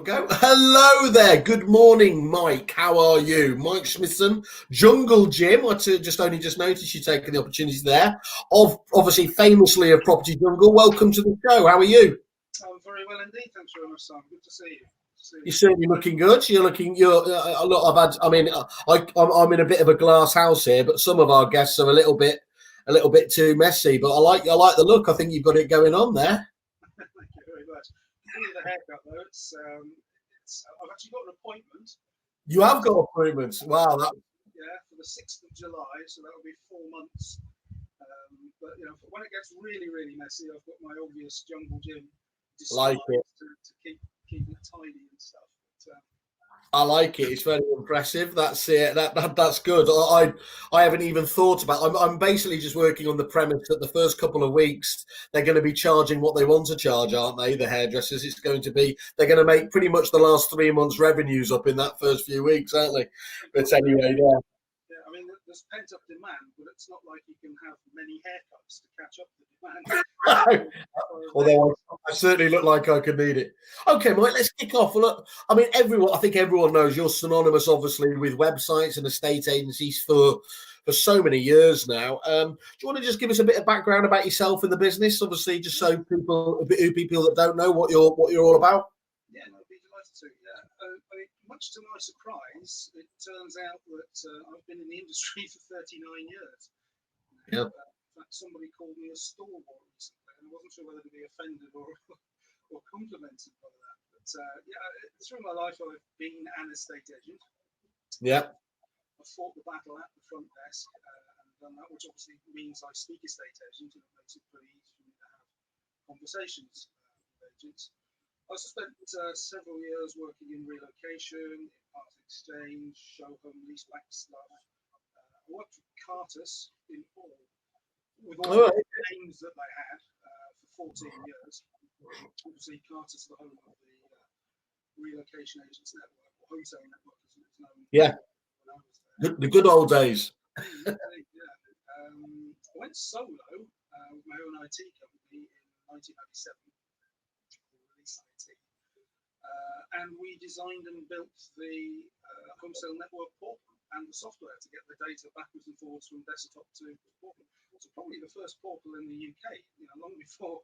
We'll go. Hello there. Good morning, Mike. How are you? Mike Smithson, Jungle Jim. Just noticed you taking the opportunity there. Obviously famously of Property Jungle. Welcome to the show. How are you? I'm very well indeed. Thanks very much, Sam. Good to see you. You're certainly looking good. I'm in a bit of a glass house here, but some of our guests are a little bit too messy. But I like the look. I think you've got it going on there. Thank you very much. Give me the haircut though. I've actually got an appointment. You have got appointments. Wow. For the 6th of July, so that'll be 4 months. But when it gets really, really messy, I've got my obvious Jungle Gym Like it. to keep it tidy and stuff. I like it. It's very impressive. That's it. That's good. I haven't even thought about. I'm basically just working on the premise that the first couple of weeks they're going to be charging what they want to charge, aren't they? The hairdressers. They're going to make pretty much the last 3 months' revenues up in that first few weeks, aren't they? But anyway, yeah. Yeah, I mean, there's pent up demand, but it's not like you can have many haircuts to catch up the demand. Although I certainly look like I could need it. Okay, Mike, let's kick off. Look, I mean, I think everyone knows you're synonymous, obviously, with websites and estate agencies for so many years now. Do you want to just give us a bit of background about yourself and the business, obviously, just so people that don't know what you're all about? Yeah, no, I'd be delighted to. Yeah, I mean, much to my surprise, it turns out that I've been in the industry for 39 years. Yeah. In fact, somebody called me a stalwart recently, and I wasn't sure whether to be offended or complimented by that. But through my life, I've been an estate agent. Yeah. I fought the battle at the front desk and done that, which obviously means I speak estate agent, and it makes it pretty easy for me to have conversations with agents. I also spent several years working in relocation, in part exchange, show home, lease back stuff. I worked with Cartus in all, with all the names that they had for 14 years. Obviously, Cartus, the home of the relocation agents network, or wholesale network, as it was known. Yeah. When I was there. The good old days. Yeah. I went solo with my own IT company in 1997. And we designed and built the wholesale network portal and the software to get the data backwards and forwards from desktop to portal. So probably the first portal in the UK, long before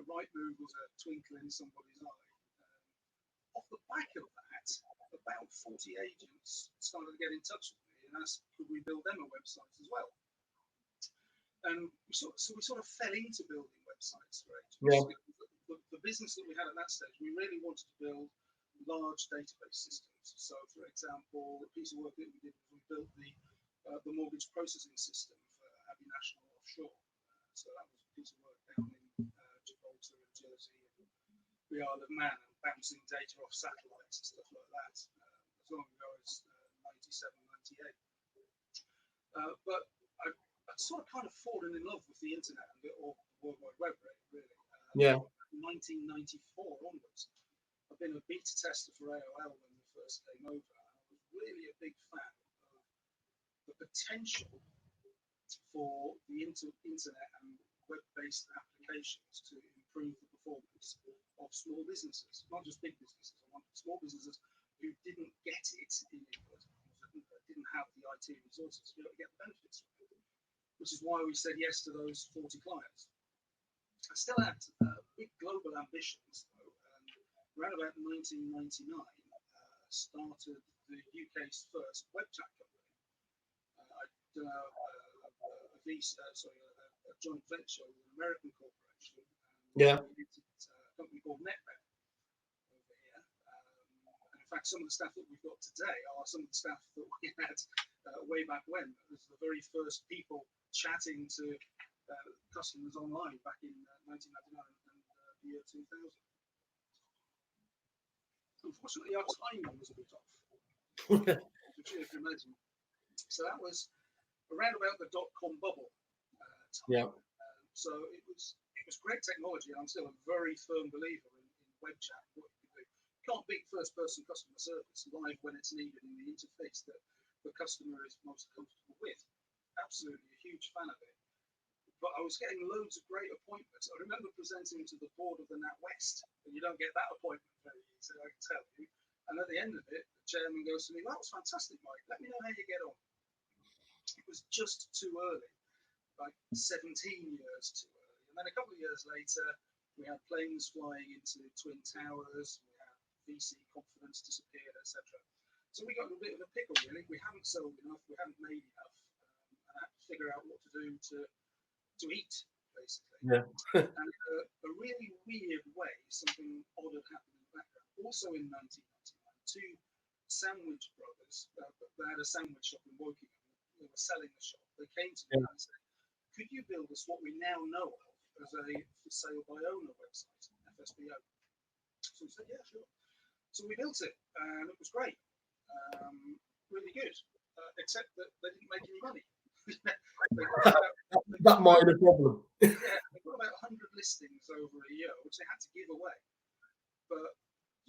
Rightmove was a twinkle in somebody's eye. Off the back of that, about 40 agents started to get in touch with me and asked, could we build them a website as well? And we sort of fell into building websites for agents. Yeah. The business that we had at that stage, we really wanted to build large database systems. So, for example, a piece of work that we did was we built the mortgage processing system for Abbey National Offshore. So that was a piece of work down in Gibraltar and Jersey and the Isle of Man, and bouncing data off satellites and stuff like that, as long ago as 97, 98. But I'd sort of kind of fallen in love with the internet or World Wide Web, really. Yeah. 1994 onwards. I've been a beta tester for AOL when we first came over. I was really a big fan of the potential for the internet and web-based applications to improve the performance of small businesses, not just big businesses. I wanted small businesses who didn't get it in inverted commas, that didn't have the IT resources to be able to get the benefits from it, which is why we said yes to those 40 clients. I still had big global ambitions, though. Around about 1999, started the UK's first web chat company. I'd done a joint venture with an American corporation. Yeah. We did a company called NetBet over here. And in fact, some of the staff that we've got today are some of the staff that we had way back when. It was the very first people chatting to customers online back in 1999 and the year 2000. Unfortunately, our timing was a bit off, which you can imagine. So that was around about the dot-com bubble time. Yeah. So it was great technology, and I'm still a very firm believer in web chat. What you can do. You can't beat first-person customer service live when it's needed in the interface that the customer is most comfortable with. Absolutely a huge fan of it. The but I was getting loads of great appointments. I remember presenting to the board of the NatWest, and you don't get that appointment very easily, I can tell you. And at the end of it, the chairman goes to me, "That was fantastic, Mike. Let me know how you get on." It was just too early, like 17 years too early. And then a couple of years later, we had planes flying into Twin Towers, we had VC confidence disappeared, etc. So we got in a bit of a pickle, really. We hadn't sold enough, we hadn't made enough, and I had to figure out what to do to eat, basically. Yeah. And a really weird way, something odd had happened in the background. Also in 1999, two sandwich brothers, they had a sandwich shop in Wokingham. They were selling the shop. They came to me and said, "Could you build us what we now know of as a for sale by owner website, FSBO?" So we said, "Yeah, sure." So we built it, and it was great, really good, except that they didn't make any money. That minor problem. Yeah, they got about 100 listings over a year, which they had to give away. But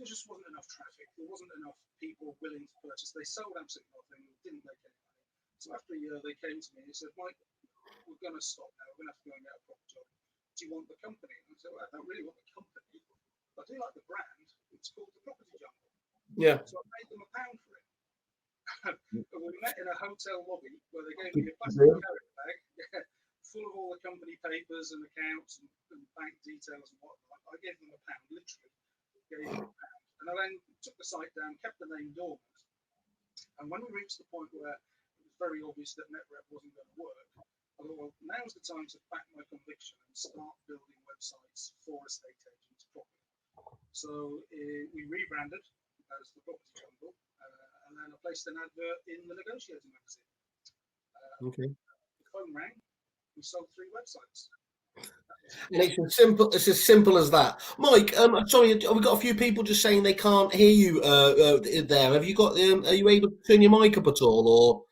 there just wasn't enough traffic. There wasn't enough people willing to purchase. They sold absolutely nothing, didn't make any money. So after a year, they came to me and said, "Mike, we're going to stop now. We're going to have to go and get a proper job. Do you want the company?" And I said, "Well, I don't really want the company. I do like the brand. It's called the Property Jungle." Yeah. So I paid them £1 for it. And we met in a hotel lobby where they gave me a plastic carry bag full of all the company papers and accounts and bank details and whatnot. I gave them £1, literally. Gave them £1. And I then took the site down, kept the name dormant. And when we reached the point where it was very obvious that NetRep wasn't going to work, I thought, well, now's the time to back my conviction and start building websites for estate agents properly. So we rebranded as the Property Jungle, and then I placed an advert in the Negotiator magazine. Okay. The phone rang, we sold 3 websites. And it's as simple as that. Mike, sorry, we've got a few people just saying they can't hear you there. Have you got? Are you able to turn your mic up at all, or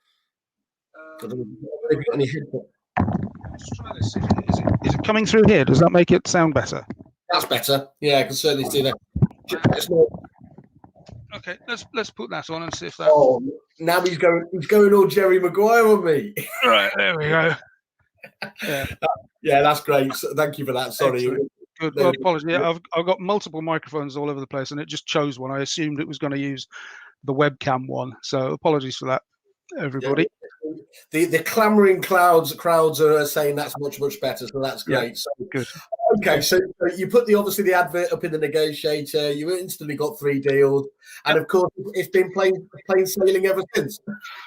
have you got any headphones? Just try this. Is it coming through here? Does that make it sound better? That's better. Yeah, I can certainly see that. Okay, let's put that on and see if that. Oh, now he's going all Jerry Maguire on me. Right, there we go. Yeah, yeah, that's great. So, thank you for that. Sorry. Excellent. Good. Well, apologies. I've got multiple microphones all over the place, and it just chose one. I assumed it was going to use the webcam one, so apologies for that, everybody. Yeah, the clamoring crowds are saying that's much better, so that's great. So, good. Okay, so you put obviously the advert up in the Negotiator. You instantly got 3 deals, and of course it's been plain sailing ever since.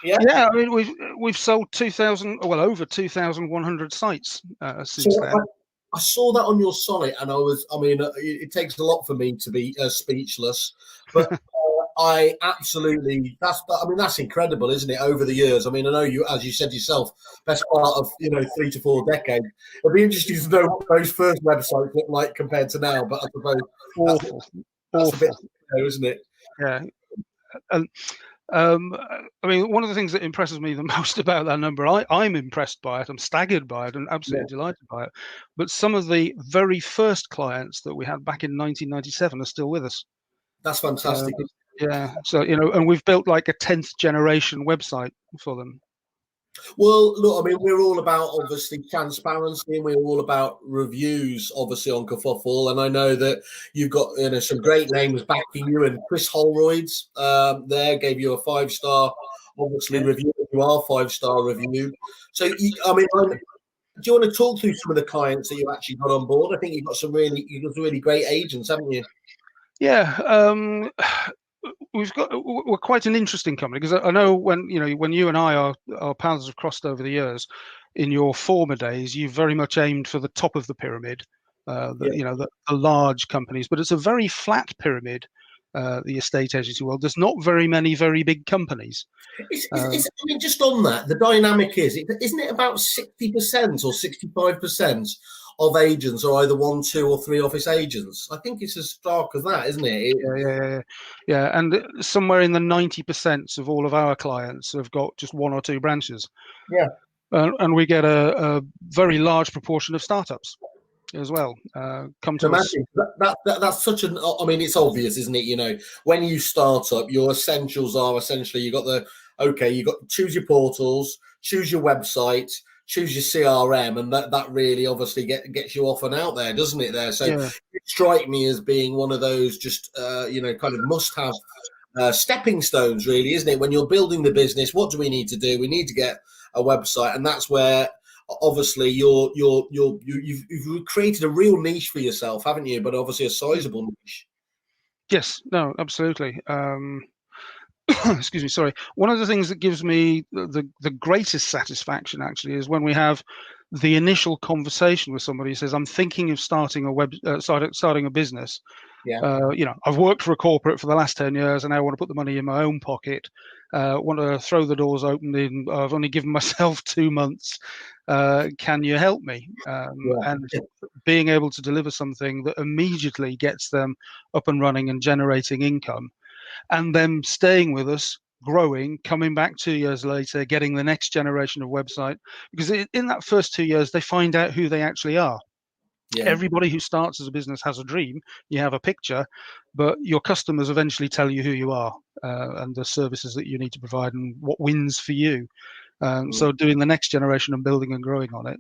Yeah, yeah. I mean, we've sold over 2,100 sites since then. I saw that on your site, and it takes a lot for me to be speechless, but I absolutely, that's incredible, isn't it? Over the years, I mean, I know you, as you said yourself, best part of 3 to 4 decades. It'd be interesting to know what those first websites look like compared to now. But I suppose that's a bit, isn't it? Yeah. And I mean, one of the things that impresses me the most about that number, I'm impressed by it. I'm staggered by it and absolutely delighted by it. But some of the very first clients that we had back in 1997 are still with us. That's fantastic. Yeah. So, and we've built like a 10th generation website for them. Well, look, I mean, we're all about obviously transparency, and we're all about reviews, obviously on Kerfuffle. And I know that you've got some great names backing you, and Chris Holroyd's there gave you a 5-star, obviously review. You are 5-star review. So, do you want to talk through some of the clients that you actually got on board? I think you've got some really great agents, haven't you? Yeah. We're quite an interesting company, because I know when you and I, our paths have crossed over the years. In your former days, you very much aimed for the top of the pyramid, the large companies, but it's a very flat pyramid. The estate agency world. There's not very many very big companies. Just on that, the dynamic isn't it about 60% or 65% of agents are either 1, 2, or 3 office agents? I think it's as stark as that, isn't it? Yeah. And somewhere in the 90% of all of our clients have got just 1 or 2 branches. Yeah. And we get a very large proportion of startups as well come to us. That's such an, I mean, it's obvious, isn't it? When you start up, your essentials are essentially, you got choose your portals, choose your website, choose your CRM, and that really obviously gets you off and out there, doesn't it? There, so Yeah. it strike me as being one of those just kind of must have stepping stones, really, isn't it? When you're building the business, what do we need to do? We need to get a website, and that's where obviously you've created a real niche for yourself, haven't you? But obviously a sizable niche. Yes, no, absolutely. Excuse me, sorry. One of the things that gives me the greatest satisfaction actually is when we have the initial conversation with somebody who says, "I'm thinking of starting starting a business. Yeah. I've worked for a corporate for the last 10 years and I want to put the money in my own pocket. Want to throw the doors open I've only given myself 2 months. Can you help me?" And being able to deliver something that immediately gets them up and running and generating income, and them staying with us, growing, coming back 2 years later, getting the next generation of website. Because in that first 2 years, they find out who they actually are. Yeah. Everybody who starts as a business has a dream. You have a picture, but your customers eventually tell you who you are, and the services that you need to provide and what wins for you. So doing the next generation and building and growing on it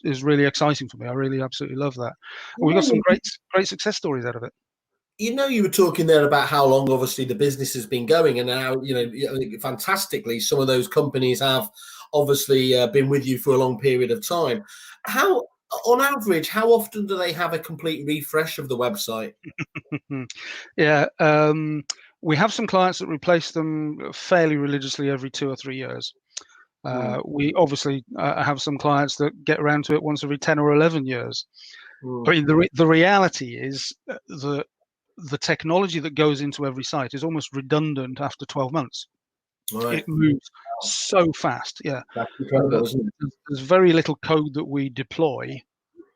is really exciting for me. I really absolutely love that. And we've got some great success stories out of it. You were talking there about how long obviously the business has been going, and how fantastically some of those companies have obviously been with you for a long period of time. How, on average, how often do they have a complete refresh of the website? Yeah, we have some clients that replace them fairly religiously every 2 or 3 years. We obviously have some clients that get around to it once every 10 or 11 years. I mean, the reality is that the technology that goes into every site is almost redundant after 12 months. Right. It moves so fast. Yeah. That's incredible, isn't it? There's very little code that we deploy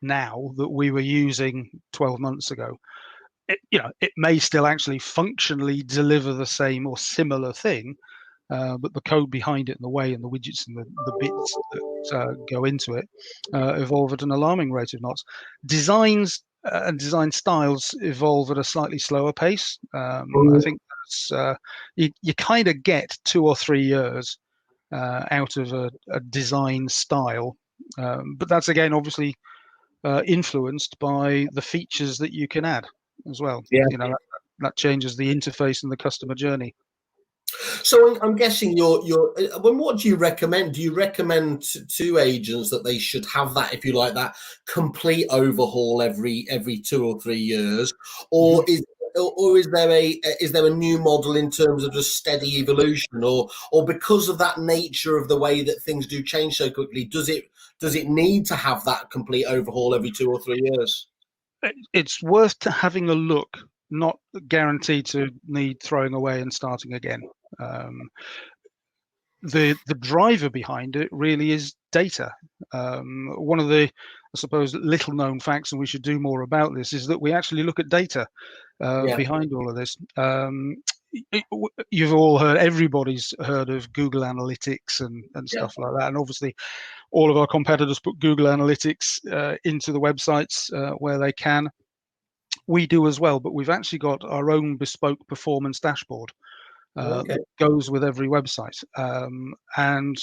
now that we were using 12 months ago. It may still actually functionally deliver the same or similar thing, but the code behind it and the way and the widgets and the bits that go into it evolve at an alarming rate of knots. Designs and design styles evolve at a slightly slower pace. I think that's, you kind of get 2 or 3 years out of a design style, but that's again obviously influenced by the features that you can add as well. Yeah. That changes the interface and the customer journey. So I'm guessing what do you recommend? Do you recommend to agents that they should have that, if you like, that complete overhaul every 2 or 3 years, or is there a new model in terms of just steady evolution, or because of that nature of the way that things do change so quickly, does it need to have that complete overhaul every 2 or 3 years? It's worth having a look, not guaranteed to need throwing away and starting again. The driver behind it really is data. One of the, I suppose, little known facts, and we should do more about this, is that we actually look at data behind all of this. You've all heard, everybody's heard of Google Analytics and stuff like that. And obviously, all of our competitors put Google Analytics into the websites where they can. We do as well, but we've actually got our own bespoke performance dashboard that goes with every website. And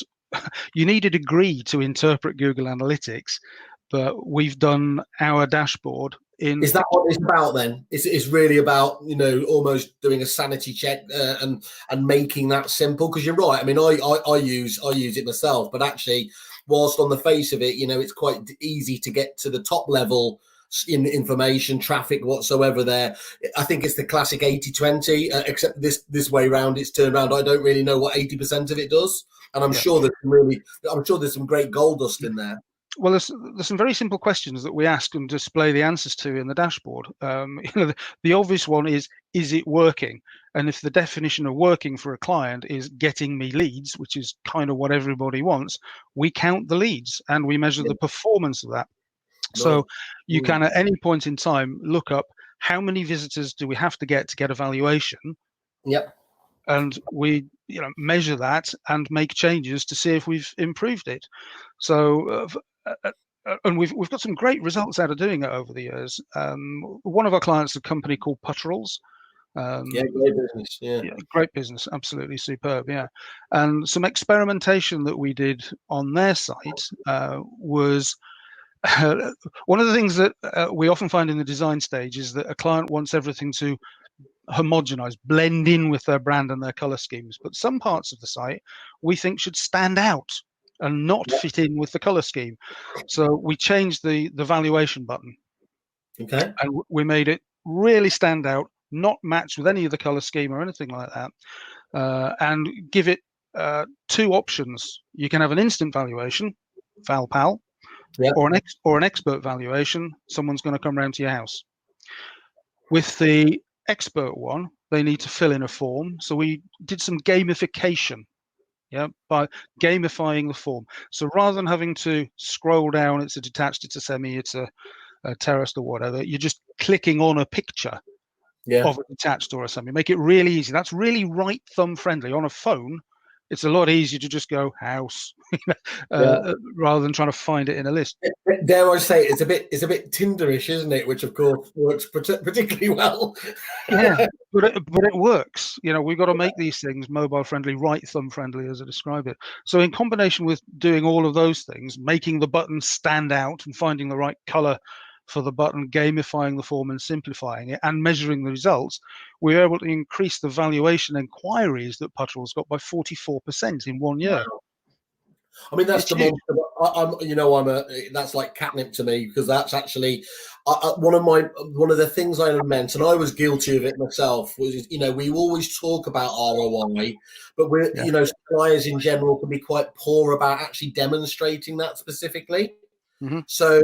you need a degree to interpret Google Analytics, but we've done our dashboard in. Is that what it's about then? It's really about, almost doing a sanity check and making that simple? Because you're right. I mean, I use it myself, but actually, whilst on the face of it, it's quite easy to get to the top level in information, traffic whatsoever there. I think it's the classic 80-20, except this way round, it's turned around. I don't really know what 80% of it does. And I'm sure there's some great gold dust in there. Well, there's some very simple questions that we ask and display the answers to in the dashboard. The obvious one is it working? And if the definition of working for a client is getting me leads, which is kind of what everybody wants, we count the leads and we measure the performance of that. So you can, at any point in time, look up how many visitors do we have to get a valuation. Yep. And we measure that and make changes to see if we've improved it. So and we've got some great results out of doing it over the years. One of our clients is a company called Putterals. Yeah, great business. Yeah. Yeah, great business, absolutely superb. Yeah, and some experimentation that we did on their site was one of the things that we often find in the design stage is that a client wants everything to homogenize, blend in with their brand and their color schemes. But some parts of the site we think should stand out and not fit in with the color scheme. So we changed the valuation button. Okay. And we made it really stand out, not match with any of the color scheme or anything like that, and give it two options. You can have an instant valuation, Val-Pal, Yeah. or an expert valuation. Someone's going to come round to your house. With the expert one, they need to fill in a form. So we did some gamification, by gamifying the form. So rather than having to scroll down, it's a detached, it's a semi, it's a terraced or whatever, you're just clicking on a picture of a detached or a semi. Make it really easy. That's really right thumb friendly. On a phone, it's a lot easier to just go house rather than trying to find it in a list. Dare I say it's a bit Tinderish, isn't it? Which of course works particularly well. Yeah, but it works. We've got to make these things mobile friendly, right thumb friendly, as I described it. So in combination with doing all of those things, making the button stand out and finding the right color for the button, gamifying the form and simplifying it, and measuring the results, we were able to increase the valuation inquiries that Puttrell's got by 44% in 1 year. Wow. I mean, that's that's like catnip to me, because that's actually one of the things I meant, and I was guilty of it myself. Was we always talk about ROI, but suppliers in general can be quite poor about actually demonstrating that specifically. Mm-hmm. So.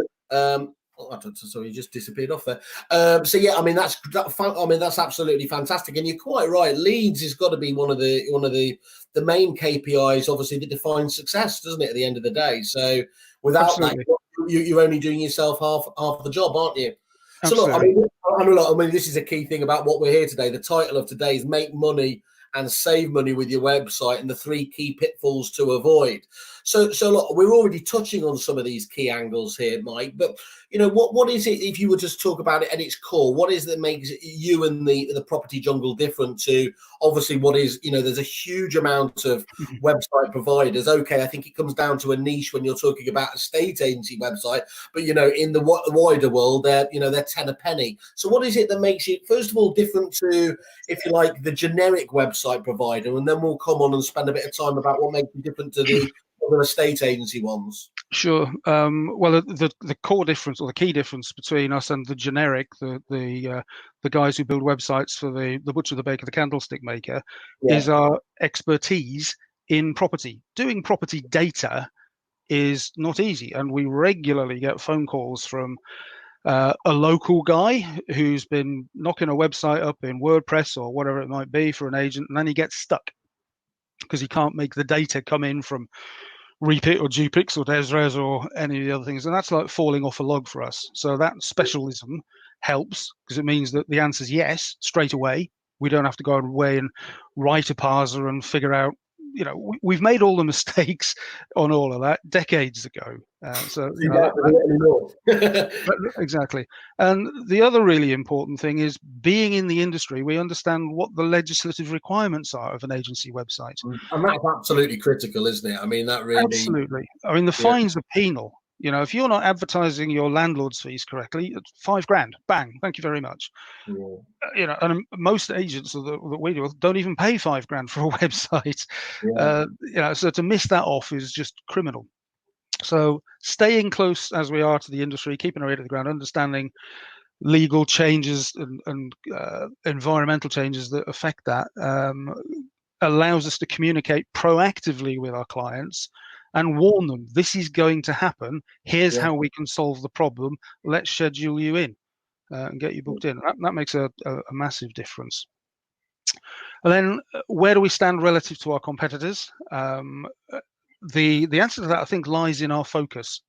Sorry, you just disappeared off there. That's absolutely fantastic, and you're quite right. Leads has got to be one of the main KPIs, obviously, that defines success, doesn't it? At the end of the day, so without Absolutely. that, you're only doing yourself half the job, aren't you? Absolutely. So look, I mean, this is a key thing about what we're here today. The title of today is "Make Money and Save Money with Your Website and the 3 Key Pitfalls to Avoid." So look, we're already touching on some of these key angles here, Mike. But what is it, if you were just talk about it at its core? What is that makes you and the property jungle different to obviously what is there's a huge amount of website providers. Okay, I think it comes down to a niche when you're talking about a estate agency website, but in the wider world, they're 10 a penny. So what is it that makes it first of all different to, if you like, the generic website provider, and then we'll come on and spend a bit of time about what makes it different to the other estate agency ones? Sure. Well, the core difference, or the key difference between us and the generic, the guys who build websites for the butcher, the baker, the candlestick maker, is our expertise in property. Doing property data is not easy, and we regularly get phone calls from a local guy who's been knocking a website up in WordPress or whatever it might be for an agent, and then he gets stuck because he can't make the data come in from Repit or Dupix or Desres or any of the other things, and that's like falling off a log for us. So that specialism helps, because it means that the answer is yes straight away. We don't have to go away and write a parser and figure out. We've made all the mistakes on all of that decades ago. Exactly. And the other really important thing is, being in the industry, we understand what the legislative requirements are of an agency website. And that's absolutely critical, isn't it? I mean, that really... Absolutely. I mean, the fines are penal. If you're not advertising your landlord's fees correctly, it's $5,000. Bang. Thank you very much. Yeah. And most agents that we deal with don't even pay $5,000 for a website. Yeah. So to miss that off is just criminal. So staying close as we are to the industry, keeping our ear to the ground, understanding legal changes and environmental changes that affect that, allows us to communicate proactively with our clients and warn them, this is going to happen. Here's how we can solve the problem. Let's schedule you in and get you booked in. That makes a massive difference. And then where do we stand relative to our competitors? The answer to that, I think, lies in our focus.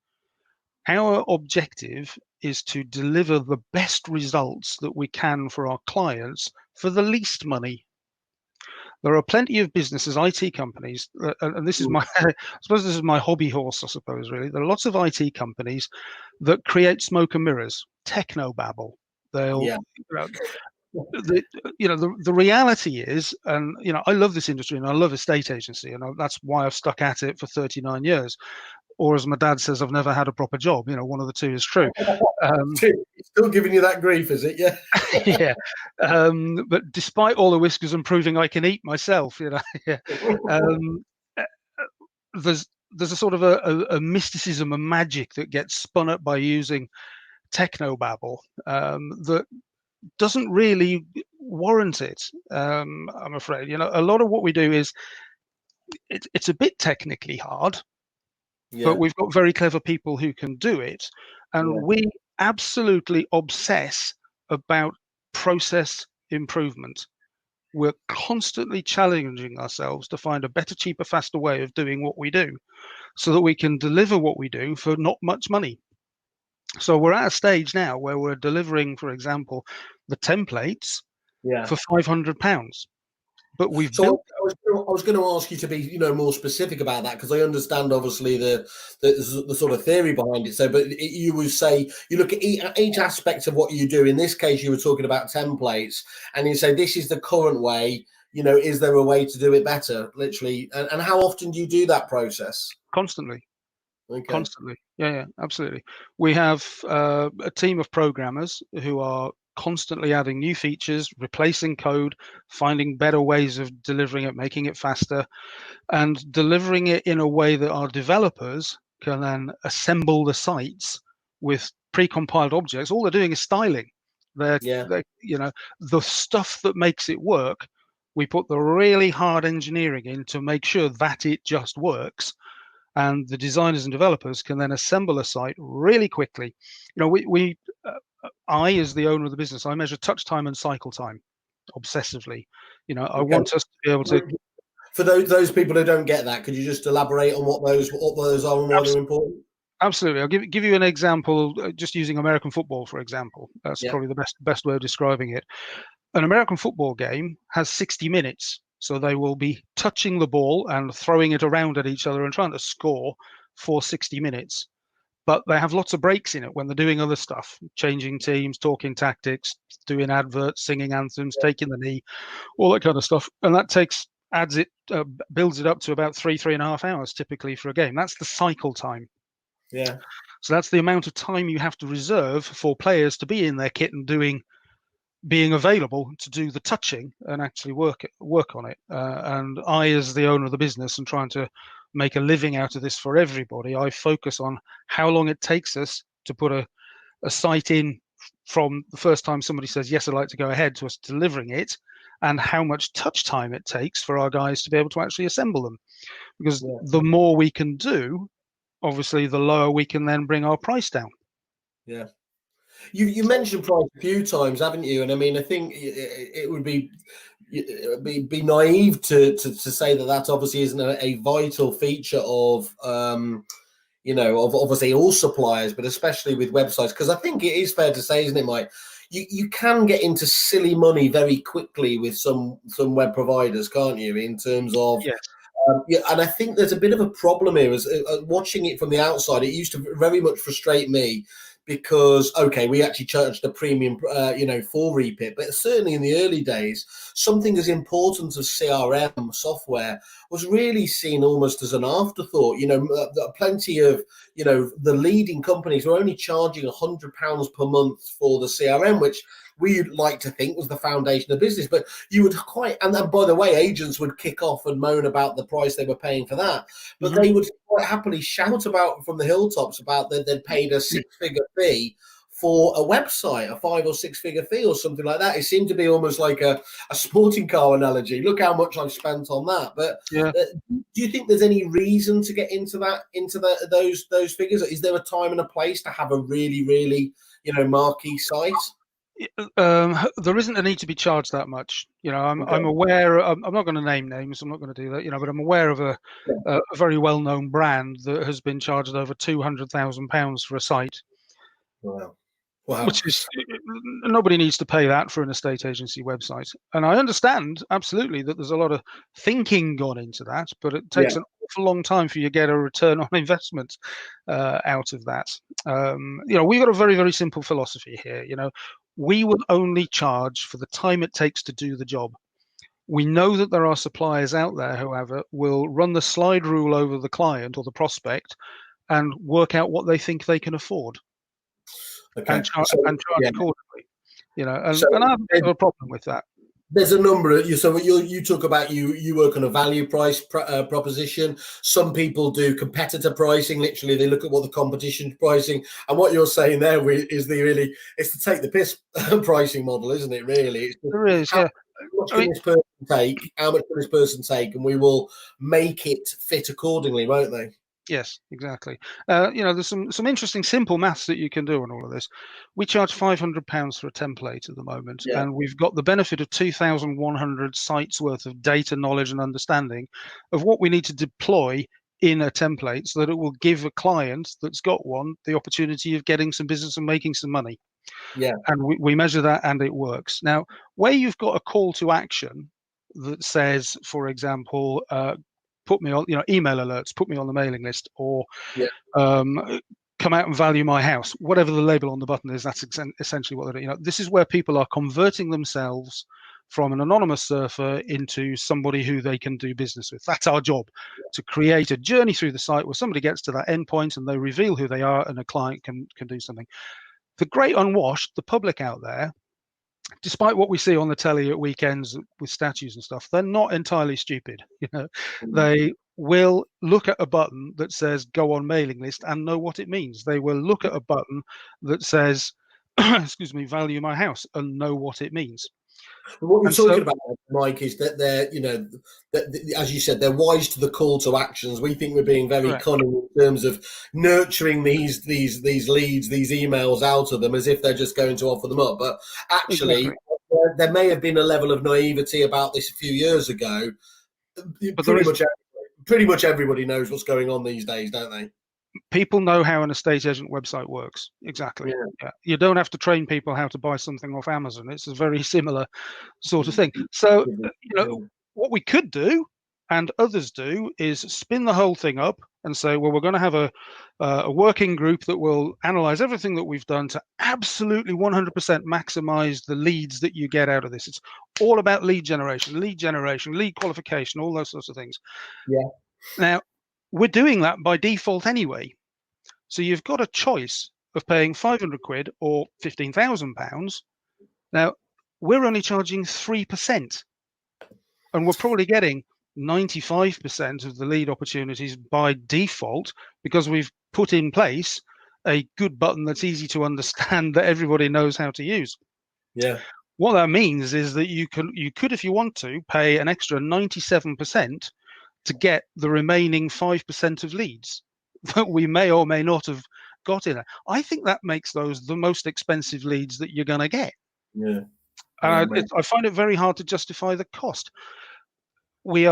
Our objective is to deliver the best results that we can for our clients for the least money. There are plenty of businesses, IT companies, and this is I suppose this is my hobby horse, I suppose, really. There are lots of IT companies that create smoke and mirrors, technobabble. the reality is, and I love this industry and I love estate agency, and that's why I've stuck at it for 39 years. Or as my dad says, I've never had a proper job. One of the two is true. Still giving you that grief, is it? Yeah. Yeah. But despite all the whiskers and proving I can eat myself, yeah. There's a sort of a mysticism, a magic that gets spun up by using technobabble that doesn't really warrant it. I'm afraid. A lot of what we do is it's a bit technically hard, but we've got very clever people who can do it, and we absolutely obsess about process improvement. We're constantly challenging ourselves to find a better, cheaper, faster way of doing what we do, so that we can deliver what we do for not much money. So we're at a stage now where we're delivering, for example, the templates for £500. But we've built. I was going to ask you to be, more specific about that, because I understand obviously the sort of theory behind it. So, but you would say you look at each aspect of what you do. In this case, you were talking about templates, and you say this is the current way. Is there a way to do it better? Literally, and how often do you do that process? Constantly. Okay. Constantly. Yeah, absolutely. We have a team of programmers who are constantly adding new features, replacing code, finding better ways of delivering it, making it faster, and delivering it in a way that our developers can then assemble the sites with pre-compiled objects. All they're doing is styling. They're the stuff that makes it work. We put the really hard engineering in to make sure that it just works. And the designers and developers can then assemble a site really quickly. I, as the owner of the business, I measure touch time and cycle time obsessively. I want us to be able to. For those people who don't get that, could you just elaborate on what those are and why they're important? Absolutely. I'll give you an example, just using American football, for example. That's probably the best way of describing it. An American football game has 60 minutes. So they will be touching the ball and throwing it around at each other and trying to score for 60 minutes. But they have lots of breaks in it when they're doing other stuff, changing teams, talking tactics, doing adverts, singing anthems, taking the knee, all that kind of stuff. And that builds it up to about 3.5 hours typically for a game. That's the cycle time. Yeah. So that's the amount of time you have to reserve for players to be in their kit and being available to do the touching and actually work on it. And I, as the owner of the business and trying to make a living out of this for everybody, I focus on how long it takes us to put a site in from the first time somebody says, yes, I'd like to go ahead, to us delivering it, and how much touch time it takes for our guys to be able to actually assemble them. Because the more we can do, obviously, the lower we can then bring our price down. Yeah. You mentioned price a few times, haven't you? And I mean, I think it would be naive to say that obviously isn't a vital feature of of obviously all suppliers, but especially with websites, because I think it is fair to say, isn't it, Mike? You can get into silly money very quickly with some web providers, can't you? In terms of and I think there's a bit of a problem here. As watching it from the outside, it used to very much frustrate me. Because, we actually charged a premium, for Repit. But certainly in the early days, something as important as CRM software was really seen almost as an afterthought. Plenty of, the leading companies were only charging £100 per month for the CRM, which we like to think was the foundation of business. But you would and then, by the way, agents would kick off and moan about the price they were paying for that. But they would quite happily shout about from the hilltops about that they'd paid a six-figure fee for a website, a 5 or 6 figure fee or something like that. It seemed to be almost like a sporting car analogy. Look how much I've spent on that. But do you think there's any reason to get into those figures? Is there a time and a place to have a really, really, marquee site? There isn't a need to be charged that much. I'm aware. I'm not going to name names. I'm not going to do that. But I'm aware of a very well-known brand that has been charged over £200,000 for a site. Wow. Which is, nobody needs to pay that for an estate agency website. And I understand absolutely that there's a lot of thinking gone into that, but it takes an awful long time for you to get a return on investment out of that. We've got a very, very simple philosophy here. We will only charge for the time it takes to do the job. We know that there are suppliers out there, however, will run the slide rule over the client or the prospect and work out what they think they can afford Okay. and charge Yeah. accordingly. You know, So and I haven't got a problem with that. there's a number of you. So you talk about you work on a value price proposition. Some people do competitor pricing. Literally, they look at what the competition's pricing. And what you're saying there is it's to take the piss pricing model, isn't it? Really, it's just, There is, yeah. how much I can mean, this person take? How much can this person take? And we will make it fit accordingly, won't they? yes, exactly. You know, there's some interesting simple maths that you can do on all of this. We charge £500 for a template at the moment, Yeah. and we've got the benefit of 2,100 sites worth of data, knowledge, and understanding of what we need to deploy in a template so that it will give a client that's got one the opportunity of getting some business and making some money. Yeah. And we measure that, and it works. Now, where you've got a call to action that says, for example, put me on, you know, email alerts, put me on the mailing list, or Yeah. come out and value my house, whatever the label on the button is, that's essentially what they're doing. You know, this is where people are converting themselves from an anonymous surfer into somebody who they can do business with. That's our job, to create a journey through the site where somebody gets to that endpoint and they reveal who they are, and a client can do something. The great unwashed, the public out there, despite what we see on the telly at weekends with statues and stuff, they're not entirely stupid. You know, they will look at a button that says "go on mailing list" and know what it means. They will look at a button that says, "excuse me, value my house," and know what it means. What you're And so, talking about, Mike, is that they're, you know, as you said, they're wise to the call to actions. We think we're being very correct. cunning in terms of nurturing these leads, these emails out of them as if they're just going to offer them up. But actually, Exactly. there may have been a level of naivety about this a few years ago. But there is, Pretty much everybody knows what's going on these days, don't they? people know how an estate agent website works. Exactly. Yeah. Yeah. You don't have to train people how to buy something off Amazon. It's a very similar sort of thing. So, you know, what we could do, and others do, is spin the whole thing up and say, well, we're going to have a working group that will analyze everything that we've done to absolutely 100% maximize the leads that you get out of this. It's all about lead generation, lead qualification, all those sorts of things. Yeah. Now, we're doing that by default anyway. So you've got a choice of paying 500 quid or £15,000. Now, we're only charging 3%, and we're probably getting 95% of the lead opportunities by default because we've put in place a good button that's easy to understand that everybody knows how to use. Yeah. What that means is that you could, if you want to, pay an extra 97% to get the remaining 5% of leads that we may or may not have got in it. I think that makes those the most expensive leads that you're going to get. Yeah. I find it very hard to justify the cost. We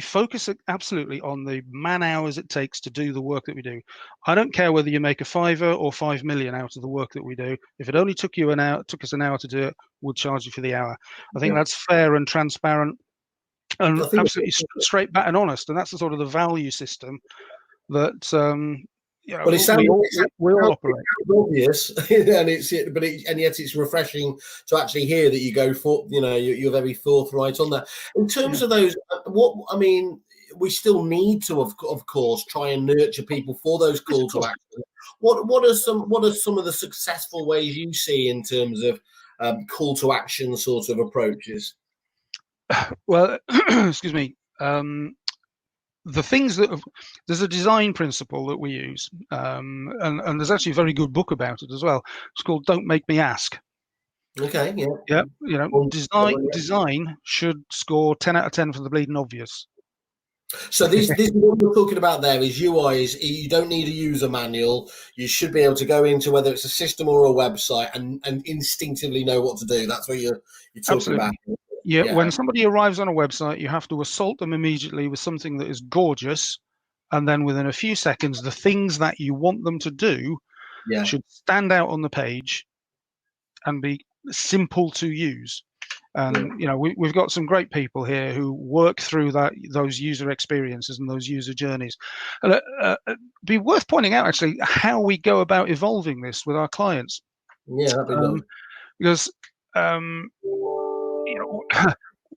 focus absolutely on the man hours it takes to do the work that we do. I don't care whether you make a fiver or 5 million out of the work that we do. If it only took us an hour to do it, we'll charge you for the hour. I think that's fair and transparent and absolutely straight back and honest. And that's the sort of the value system that you know, we all operate. Obvious, and yet it's refreshing to actually hear that you go for, you know, you're very forthright on that. In terms of those, we still need to, of course, try and nurture people for those call to action. What are some of the successful ways you see in terms of call to action sort of approaches? Well, excuse me. The things there's a design principle that we use, and there's actually a very good book about it as well. It's called "Don't Make Me Ask." Okay, yeah, yeah. You know, design should score 10 out of 10 for the bleeding obvious. So this what we're talking about there is UI. Is you don't need a user manual. You should be able to go into whether it's a system or a website and instinctively know what to do. That's what you're talking about. Yeah, when somebody arrives on a website, you have to assault them immediately with something that is gorgeous, and then within a few seconds, the things that you want them to do should stand out on the page and be simple to use. And you know, we've got some great people here who work through those user experiences and those user journeys. And be worth pointing out actually how we go about evolving this with our clients. Yeah, that'd be nice. Because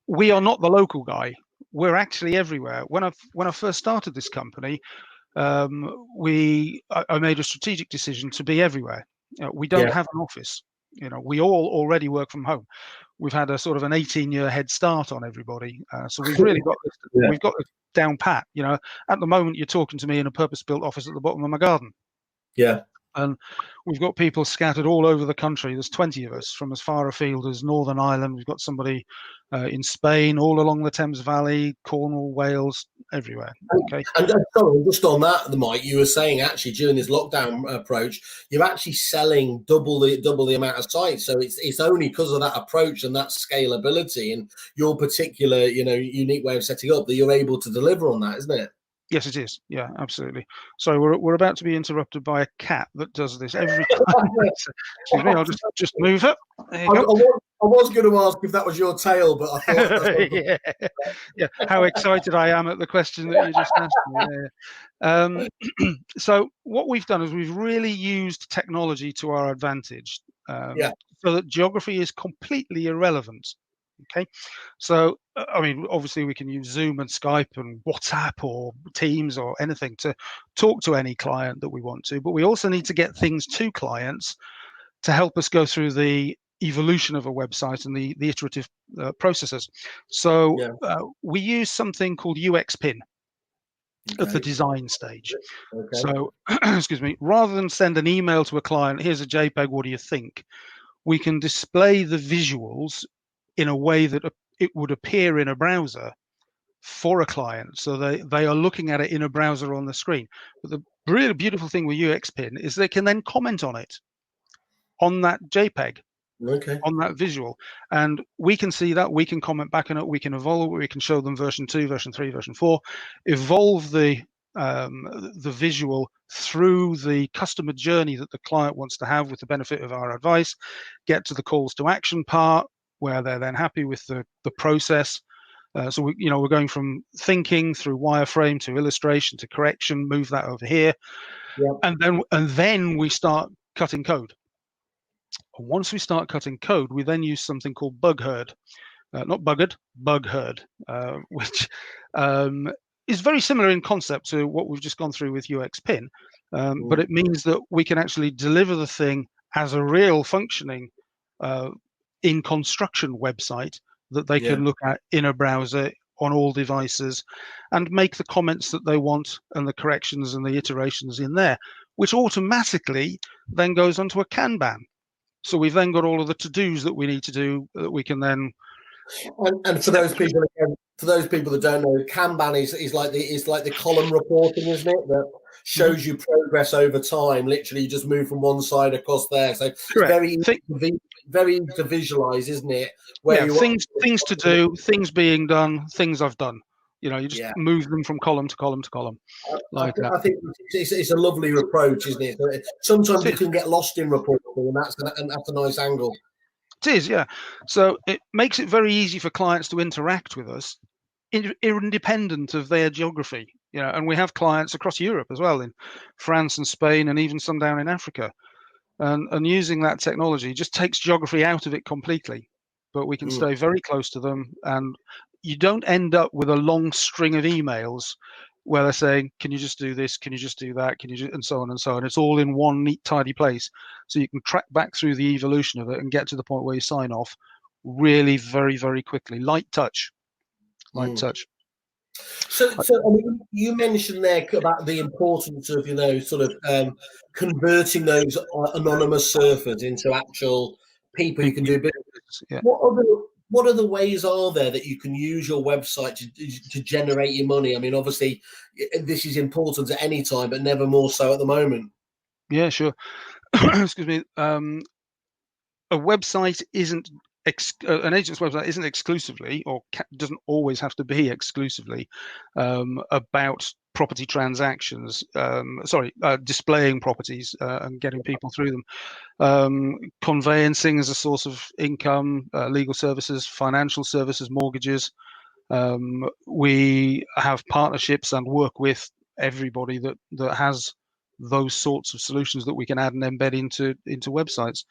we are not the local guy. We're actually everywhere. When I first started this company, I made a strategic decision to be everywhere. We don't have an office. We all already work from home. We've had a sort of an 18-year head start on everybody, so we've really got this, we've got it down pat. At the moment, you're talking to me in a purpose-built office at the bottom of my garden. Yeah. And we've got people scattered all over the country. There's 20 of us from as far afield as Northern Ireland. We've got somebody in Spain, all along the Thames Valley, Cornwall, Wales, everywhere. Okay. And sorry, just on that, Mike, you were saying actually during this lockdown approach, you're actually selling double the amount of sites. So it's only because of that approach and that scalability and your particular, unique way of setting up that you're able to deliver on that, isn't it? Yes, it is. Yeah, absolutely. So we're about to be interrupted by a cat that does this every time. Excuse me, I'll just move it. There you go. I was going to ask if that was your tail, but I thought yeah. How excited I am at the question that you just asked me. So what we've done is we've really used technology to our advantage, so that geography is completely irrelevant. Okay, so obviously we can use Zoom and Skype and WhatsApp or Teams or anything to talk to any client that we want to, but we also need to get things to clients to help us go through the evolution of a website and the iterative processes. So we use something called UX Pin at the design stage. Okay. So, excuse me, rather than send an email to a client, here's a JPEG, what do you think? We can display the visuals in a way that it would appear in a browser for a client. So they are looking at it in a browser on the screen. But the really beautiful thing with UX Pin is they can then comment on it, on that JPEG, on that visual. And we can see that, we can comment back on it, we can evolve, we can show them version 2, version 3, version 4, evolve the visual through the customer journey that the client wants to have with the benefit of our advice, get to the calls to action part where they're then happy with the process. So we're going from thinking through wireframe to illustration to correction, move that over here, and then we start cutting code. And once we start cutting code, we then use something called bug herd, not bugged, bug herd, which is very similar in concept to what we've just gone through with UX Pin, but it means that we can actually deliver the thing as a real functioning in construction website that they can look at in a browser on all devices and make the comments that they want and the corrections and the iterations in there, which automatically then goes onto a Kanban. So we've then got all of the to-dos that we need to do that we can then. And for those people again, for those people that don't know, Kanban is like the column reporting, isn't it? That shows you progress over time. Literally, you just move from one side across there. So it's very to visualize, isn't it? Where things to do, things being done, things I've done. You just move them from column to column to column. I think it's a lovely approach, isn't it? Sometimes you can get lost in reporting, and that's a nice angle. It is, yeah. So it makes it very easy for clients to interact with us, independent of their geography. And we have clients across Europe as well, in France and Spain, and even some down in Africa. And using that technology just takes geography out of it completely. But we can stay very close to them, and you don't end up with a long string of emails where they're saying, can you just do this? Can you just do that? Can you and so on and so on. It's all in one neat, tidy place. So you can track back through the evolution of it and get to the point where you sign off really very, very quickly. Light touch. Touch. So you mentioned there about the importance of, converting those anonymous surfers into actual people you can do business. Yeah. What other ways are there that you can use your website to generate your money? I mean, obviously, this is important at any time, but never more so at the moment. Yeah, sure. Excuse me. A website isn't an agent's website isn't exclusively, or doesn't always have to be exclusively, about property transactions. Displaying properties and getting people through them. Conveyancing as a source of income, legal services, financial services, mortgages. We have partnerships and work with everybody that has those sorts of solutions that we can add and embed into websites.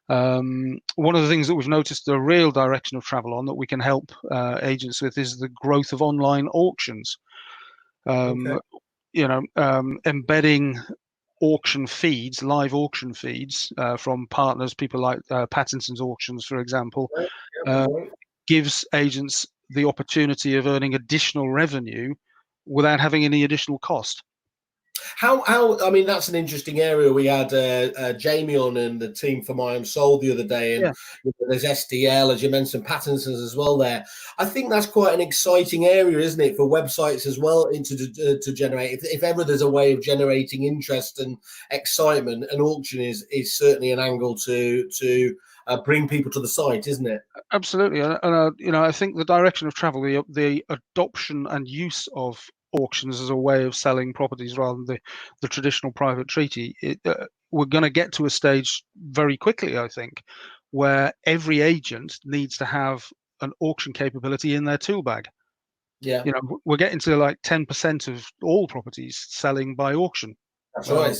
One of the things that we've noticed the real direction of travel on that we can help agents with is the growth of online auctions. Okay. Embedding auction feeds, live auction feeds from partners, people like Pattinson's Auctions, for example, gives agents the opportunity of earning additional revenue without having any additional cost. How I mean, that's an interesting area. We had Jamie on and the team for My Own Soul the other day, and there's SDL, as you mentioned, Pattinson's as well there. I think that's quite an exciting area, isn't it, for websites as well to generate. If ever there's a way of generating interest and excitement, an auction is certainly an angle to bring people to the site, isn't it? Absolutely, and I think the direction of travel, the adoption and use of auctions as a way of selling properties rather than the traditional private treaty, we're going to get to a stage very quickly, I think, where every agent needs to have an auction capability in their tool bag. Yeah, we're getting to like 10% of all properties selling by auction. That's right.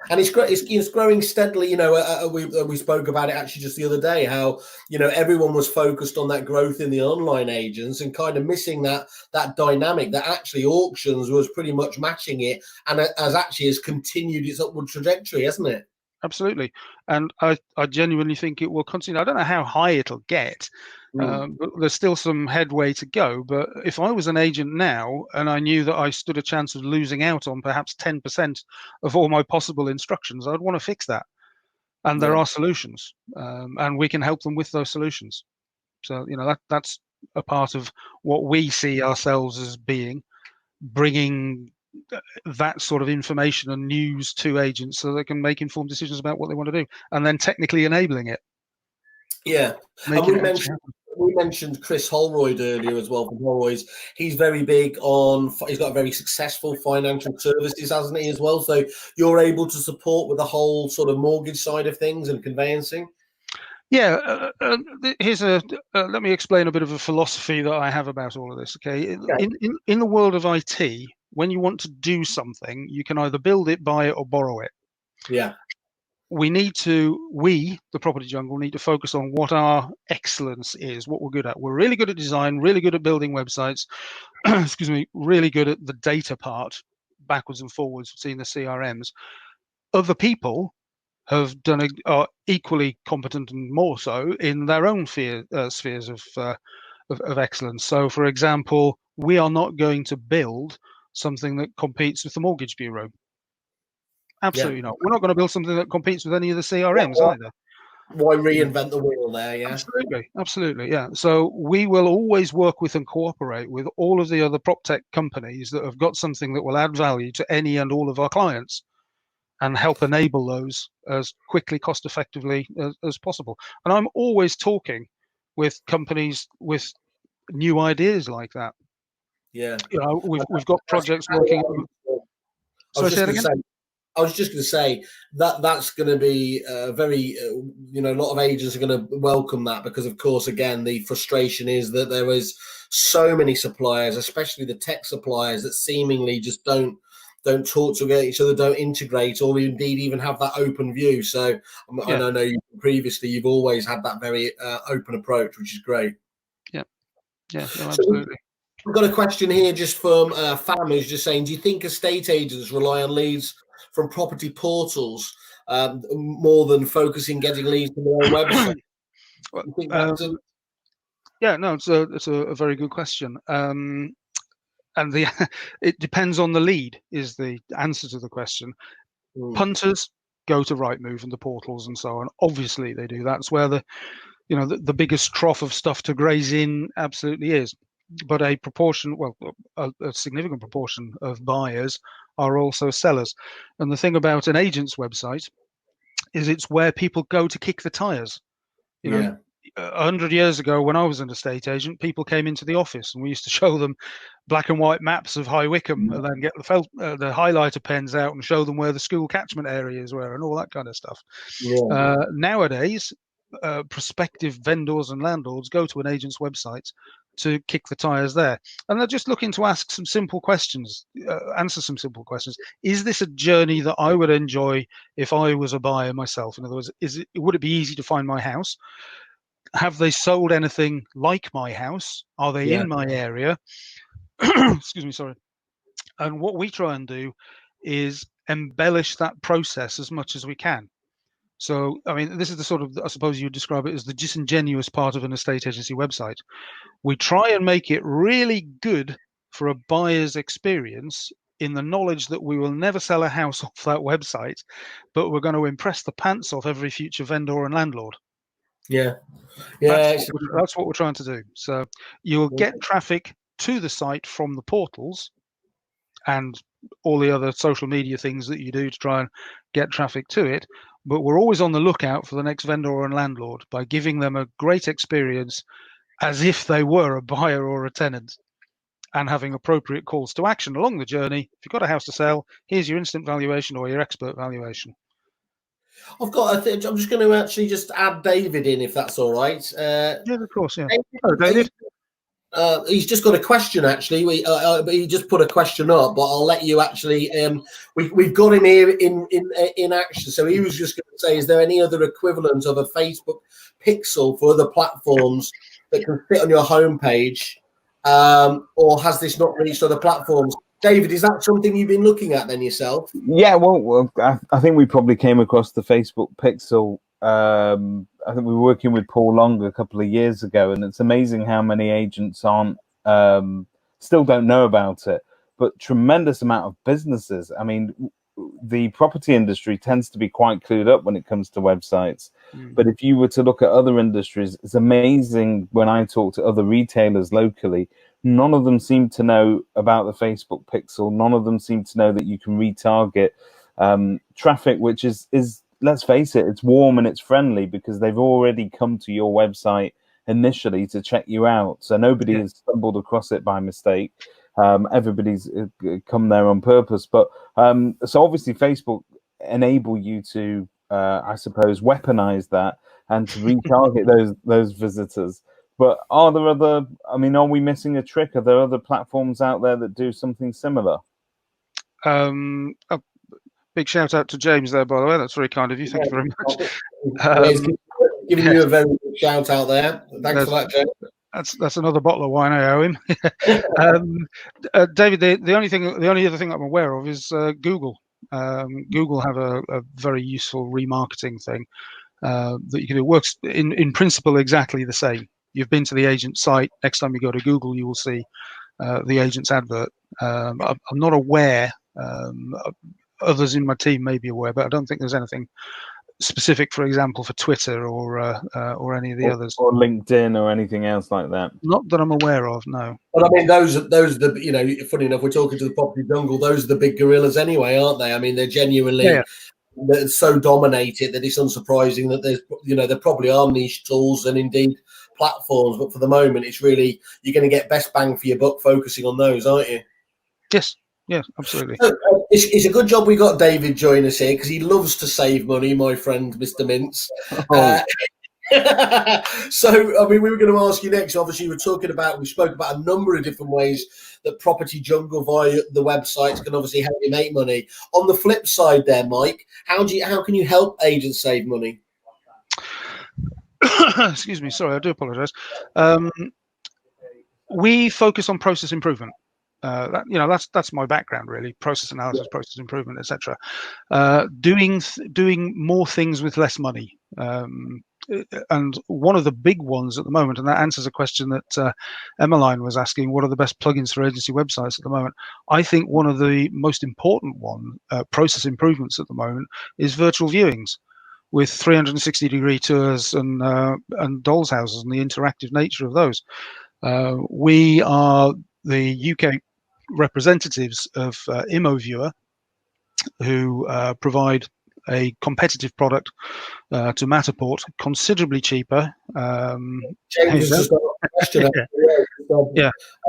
And it's great. It's growing steadily. We spoke about it actually just the other day. How everyone was focused on that growth in the online agents and kind of missing that dynamic that actually auctions was pretty much matching it, and has continued its upward trajectory, hasn't it? Absolutely, and I genuinely think it will continue. I don't know how high it'll get, but there's still some headway to go. But if I was an agent now and I knew that I stood a chance of losing out on perhaps 10% of all my possible instructions, I'd want to fix that. And there are solutions, and we can help them with those solutions. So that's a part of what we see ourselves as being, bringing that sort of information and news to agents so they can make informed decisions about what they want to do, and then technically enabling it. Yeah, and we mentioned Chris Holroyd earlier as well from Holroyd's. He's very big on. He's got a very successful financial services, hasn't he, as well? So you're able to support with the whole sort of mortgage side of things and conveyancing. Yeah, let me explain a bit of a philosophy that I have about all of this. Okay, in the world of IT, when you want to do something, you can either build it, buy it, or borrow it. Yeah. We, the Property Jungle, need to focus on what our excellence is, what we're good at. We're really good at design, really good at building websites, excuse me, really good at the data part, backwards and forwards, seeing the CRMs. Other people are equally competent and more so in their own spheres of excellence. So, for example, we are not going to build something that competes with the mortgage bureau. Absolutely not. We're not going to build something that competes with any of the CRMs either. Why reinvent the wheel there? Yeah, absolutely. Yeah. So we will always work with and cooperate with all of the other prop tech companies that have got something that will add value to any and all of our clients, and help enable those as quickly, cost effectively as possible. And I'm always talking with companies with new ideas like that. Yeah. We've got projects working. I was just going to say that's going to be very, a lot of agents are going to welcome that, because, of course, again, the frustration is that there is so many suppliers, especially the tech suppliers, that seemingly just don't talk to each other, don't integrate, or indeed even have that open view. So I know previously you've always had that very open approach, which is great. Yeah, no, absolutely. We've got a question here just from Fam, who's just saying, do you think estate agents rely on leads from property portals more than focusing getting leads from their own website? Yeah, no, it's a very good question. And it depends on the lead is the answer to the question. Punters go to Rightmove and the portals and so on. Obviously they do. That's where the biggest trough of stuff to graze in absolutely is. But a significant proportion of buyers are also sellers. And the thing about an agent's website is it's where people go to kick the tires. 100 years ago, when I was an estate agent, people came into the office and we used to show them black and white maps of High Wycombe and then get the highlighter pens out and show them where the school catchment areas were and all that kind of stuff. Nowadays, prospective vendors and landlords go to an agent's website, to kick the tires there. And they're just looking to ask some simple questions, answer some simple questions. Is this a journey that I would enjoy if I was a buyer myself? In other words, would it be easy to find my house? Have they sold anything like my house? Are they in my area? Excuse me, sorry. And what we try and do is embellish that process as much as we can. So, I mean, this is the sort of, I suppose you would describe it as the disingenuous part of an estate agency website. We try and make it really good for a buyer's experience, in the knowledge that we will never sell a house off that website, but we're going to impress the pants off every future vendor and landlord. Yeah. That's what we're trying to do. So you'll get traffic to the site from the portals and all the other social media things that you do to try and get traffic to it. But we're always on the lookout for the next vendor and landlord by giving them a great experience as if they were a buyer or a tenant, and having appropriate calls to action along the journey. If you've got a house to sell, here's your instant valuation or your expert valuation. I'm just going to actually just add David in, if that's all right. Yeah, of course, yeah. Hello, David. He's just got a question, actually. He just put a question up, but I'll let you actually. We've got him here in action. So he was just going to say, is there any other equivalent of a Facebook pixel for other platforms that can fit on your homepage, or has this not reached other platforms? David, is that something you've been looking at then yourself? Yeah, well, I think we probably came across the Facebook pixel. I think we were working with Paul Long a couple of years ago, and it's amazing how many agents still don't know about it, but tremendous amount of businesses. I mean, the property industry tends to be quite clued up when it comes to websites. But if you were to look at other industries, it's amazing when I talk to other retailers locally, none of them seem to know about the Facebook pixel. None of them seem to know that you can retarget traffic, which is, let's face it, it's warm and it's friendly because they've already come to your website initially to check you out. So nobody has stumbled across it by mistake. Everybody's come there on purpose. But so obviously Facebook enable you to, I suppose, weaponize that and to retarget those visitors. But are there other, I mean, are we missing a trick? Are there other platforms out there that do something similar? Big shout out to James there, by the way. That's very kind of you. Thank you very much. Giving you a very good shout out there. Thanks for that, James. That's another bottle of wine I owe him. David, the only other thing I'm aware of is Google. Google have a very useful remarketing thing that you can do. It works in principle exactly the same. You've been to the agent site. Next time you go to Google, you will see the agent's advert. I'm not aware. Others in my team may be aware, but I don't think there's anything specific, for example, for Twitter or any of the others, or LinkedIn or anything else like that. Not that I'm aware of, no. But I mean, those are the funny enough, we're talking to the property jungle. Those are the big gorillas anyway, aren't they? I mean, they're genuinely they're so dominated that it's unsurprising that there's there probably are niche tools and indeed platforms, but for the moment, it's really you're going to get best bang for your buck focusing on those, aren't you? Yes. Yeah, absolutely. So, it's a good job we got David join us here because he loves to save money, my friend, Mr. Mintz. So, I mean, we were going to ask you next. Obviously, we spoke about a number of different ways that Property Jungle via the websites can obviously help you make money. On the flip side, there, Mike, how can you help agents save money? Excuse me, sorry, I do apologise. We focus on process improvement. That's my background really: process analysis, process improvement, etc. Doing more things with less money. And one of the big ones at the moment, and that answers a question that Emmeline was asking: what are the best plugins for agency websites at the moment? I think one of the most important process improvements at the moment is virtual viewings with 360-degree tours and dolls houses and the interactive nature of those. We are the UK representatives of ImmoViewer, who provide a competitive product to Matterport, considerably cheaper. James has just got a question.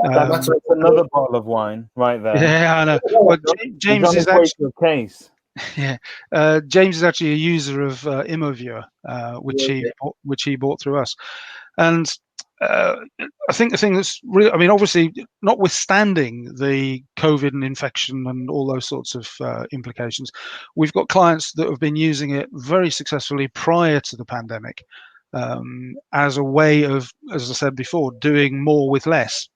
That's another bottle of wine right there. Yeah, I know. Well, James is actually case. Yeah, James is actually a user of ImmoViewer, which he bought through us, and I think the thing that's really, I mean, obviously, notwithstanding the COVID and infection and all those sorts of implications, we've got clients that have been using it very successfully prior to the pandemic as a way of, as I said before, doing more with less.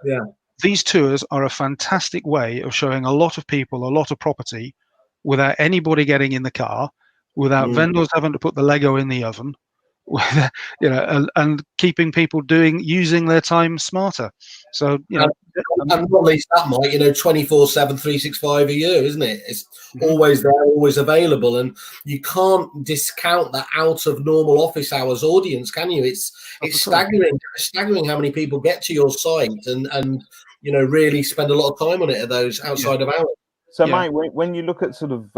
Yeah. These tours are a fantastic way of showing a lot of people a lot of property without anybody getting in the car, without vendors having to put the Lego in the oven, and keeping people using their time smarter. So, and not least that, Mike, 24/7, 365 a year, isn't it? It's always there, always available, and you can't discount that out of normal office hours audience, can you? It's staggering how many people get to your site and really spend a lot of time on it at those outside of hours. So, Mike, when you look at sort of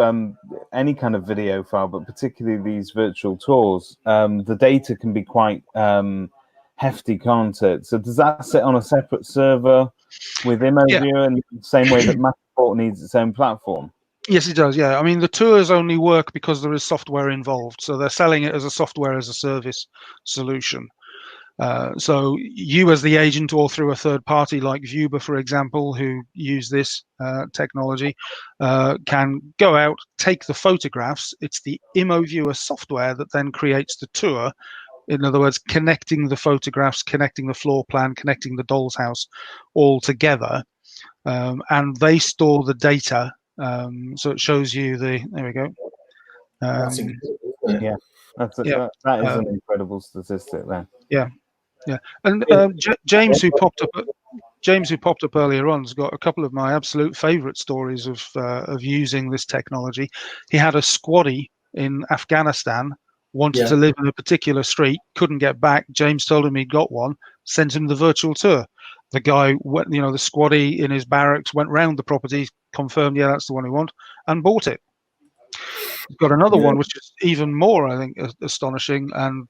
any kind of video file, but particularly these virtual tours, the data can be quite hefty, can't it? So does that sit on a separate server with ImoViewer in the same way that Matterport needs its own platform? Yes, it does. Yeah, I mean, the tours only work because there is software involved. So they're selling it as a software as a service solution. So you as the agent or through a third party like Vuber, for example, who use this technology, can go out, take the photographs. It's the ImoViewer software that then creates the tour. In other words, connecting the photographs, connecting the floor plan, connecting the doll's house all together. And they store the data. So it shows you there we go. That's incredible, isn't it? That is an incredible statistic there. Yeah, and James, who popped up earlier on, has got a couple of my absolute favourite stories of using this technology. He had a squaddie in Afghanistan, wanted to live in a particular street, couldn't get back. James told him he'd got one, sent him the virtual tour. The guy went, the squaddie in his barracks went round the property, confirmed, that's the one he wants, and bought it. We've got another one which is even more, I think, astonishing and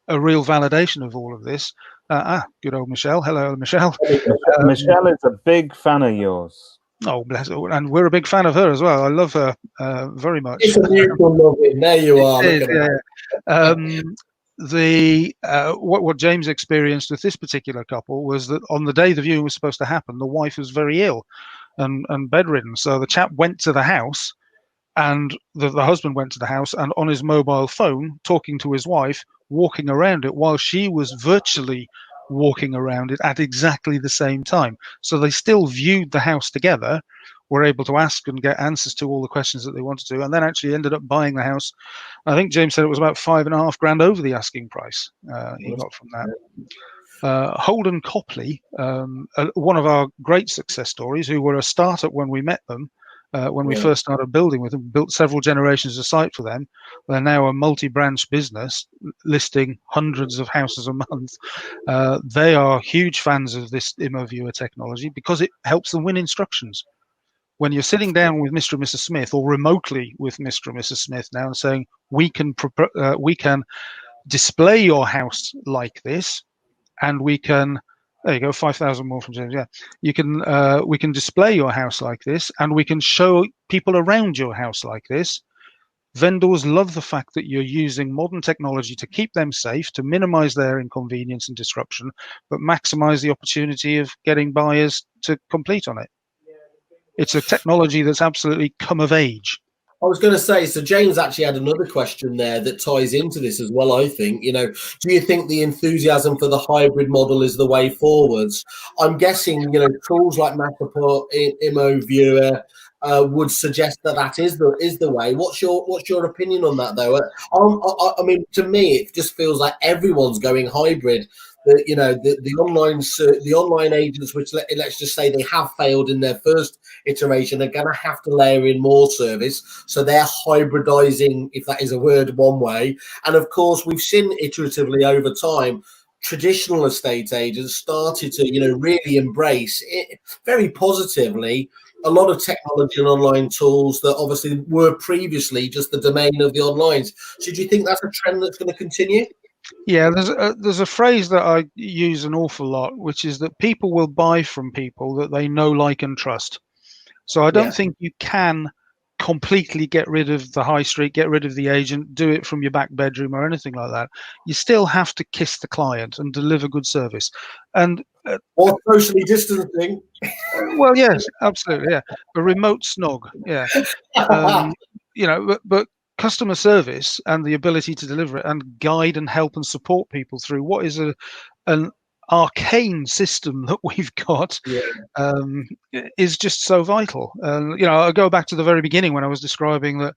a real validation of all of this. Good old Michelle. Hello, Michelle. Michelle is a big fan of yours. Oh, bless her. And we're a big fan of her as well. I love her very much. It's a mutual loving. There you are. What James experienced with this particular couple was that on the day the viewing was supposed to happen, the wife was very ill and bedridden. So the chap went to the house, and the husband went to the house, and on his mobile phone, talking to his wife, walking around it while she was virtually walking around it at exactly the same time. So they still viewed the house together, were able to ask and get answers to all the questions that they wanted to, and then actually ended up buying the house. I think James said it was about $5.5 grand over the asking price he got from that. Holden Copley, one of our great success stories, who were a startup when we met them, when we first started building with them, built several generations of site for them. They're now a multi-branch business listing hundreds of houses a month. They are huge fans of this ImoViewer technology because it helps them win instructions. When you're sitting down with Mr. and Mrs. Smith, or remotely with Mr. and Mrs. Smith now, and saying, we can display your house like this, and we can, there you go, 5,000 more from James. Yeah, we can display your house like this, and we can show people around your house like this. Vendors love the fact that you're using modern technology to keep them safe, to minimize their inconvenience and disruption, but maximize the opportunity of getting buyers to complete on it. It's a technology that's absolutely come of age. I was going to say, so James actually had another question there that ties into this as well, I think. Do you think the enthusiasm for the hybrid model is the way forwards? I'm guessing, tools like Matterport, ImoViewer would suggest that is the way. What's your opinion on that, though? I mean, to me, it just feels like everyone's going hybrid. The online agents, which let's just say they have failed in their first iteration, are going to have to layer in more service, so they're hybridizing, if that is a word, one way. And of course, we've seen iteratively over time traditional estate agents started to really embrace it very positively a lot of technology and online tools that obviously were previously just the domain of the onlines. So do you think that's a trend that's going to continue? Yeah, there's a phrase that I use an awful lot, which is that people will buy from people that they know, like, and trust. So I don't think you can completely get rid of the high street, get rid of the agent, do it from your back bedroom or anything like that. You still have to kiss the client and deliver good service. And or socially distancing. well, yes, absolutely, yeah. A remote snog, yeah. But customer service and the ability to deliver it and guide and help and support people through what is an arcane system that we've got is just so vital. I go back to the very beginning when I was describing that,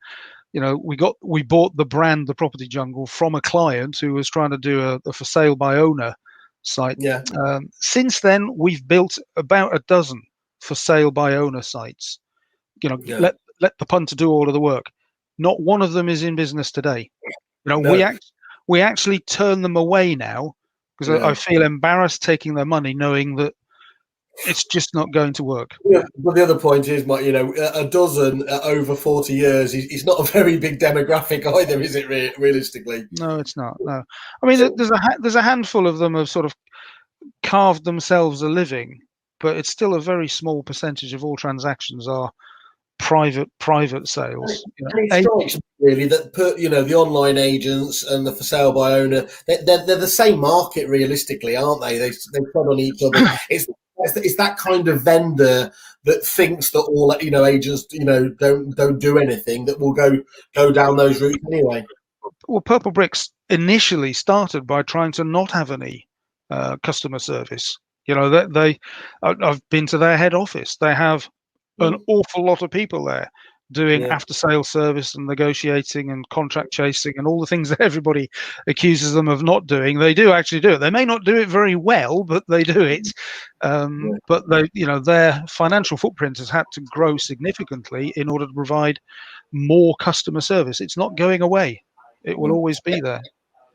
we bought the brand The Property Jungle from a client who was trying to do a for sale by owner site. Yeah. Since then, we've built about a dozen for sale by owner sites. Let the punter do all of the work. Not one of them is in business today. No. We actually turn them away now because I feel embarrassed taking their money, knowing that it's just not going to work. Yeah, but the other point is, Mike, a dozen over 40 years is not a very big demographic either, is it? Realistically, no, it's not. No, I mean, there's a handful of them have sort of carved themselves a living, but it's still a very small percentage of all transactions are private sales. And it strikes me really that the online agents and the for sale by owner, they're the same market realistically, aren't they? They tread on each other. It's that kind of vendor that thinks that all agents don't do anything, that will go down those routes anyway. Well, Purple Bricks initially started by trying to not have any customer service. I've been to their head office. They have an awful lot of people there doing after-sales service and negotiating and contract chasing and all the things that everybody accuses them of not doing. They do actually do it. They may not do it very well, but they do it. But their financial footprint has had to grow significantly in order to provide more customer service. It's not going away. It will always be there.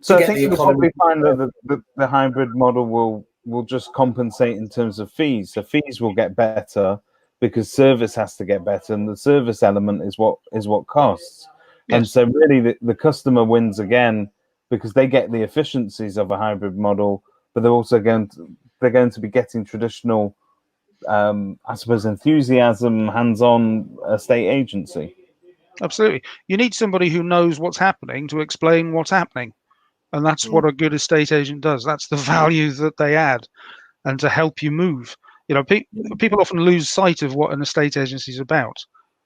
So I think you'll probably find that the hybrid model will just compensate in terms of fees. So fees will get better because service has to get better, and the service element is what costs. Yes. And so really the customer wins again because they get the efficiencies of a hybrid model, but they're also going to be getting traditional, I suppose, enthusiasm, hands-on estate agency. Absolutely. You need somebody who knows what's happening to explain what's happening. And that's what a good estate agent does. That's the value that they add, and to help you move. People often lose sight of what an estate agency is about.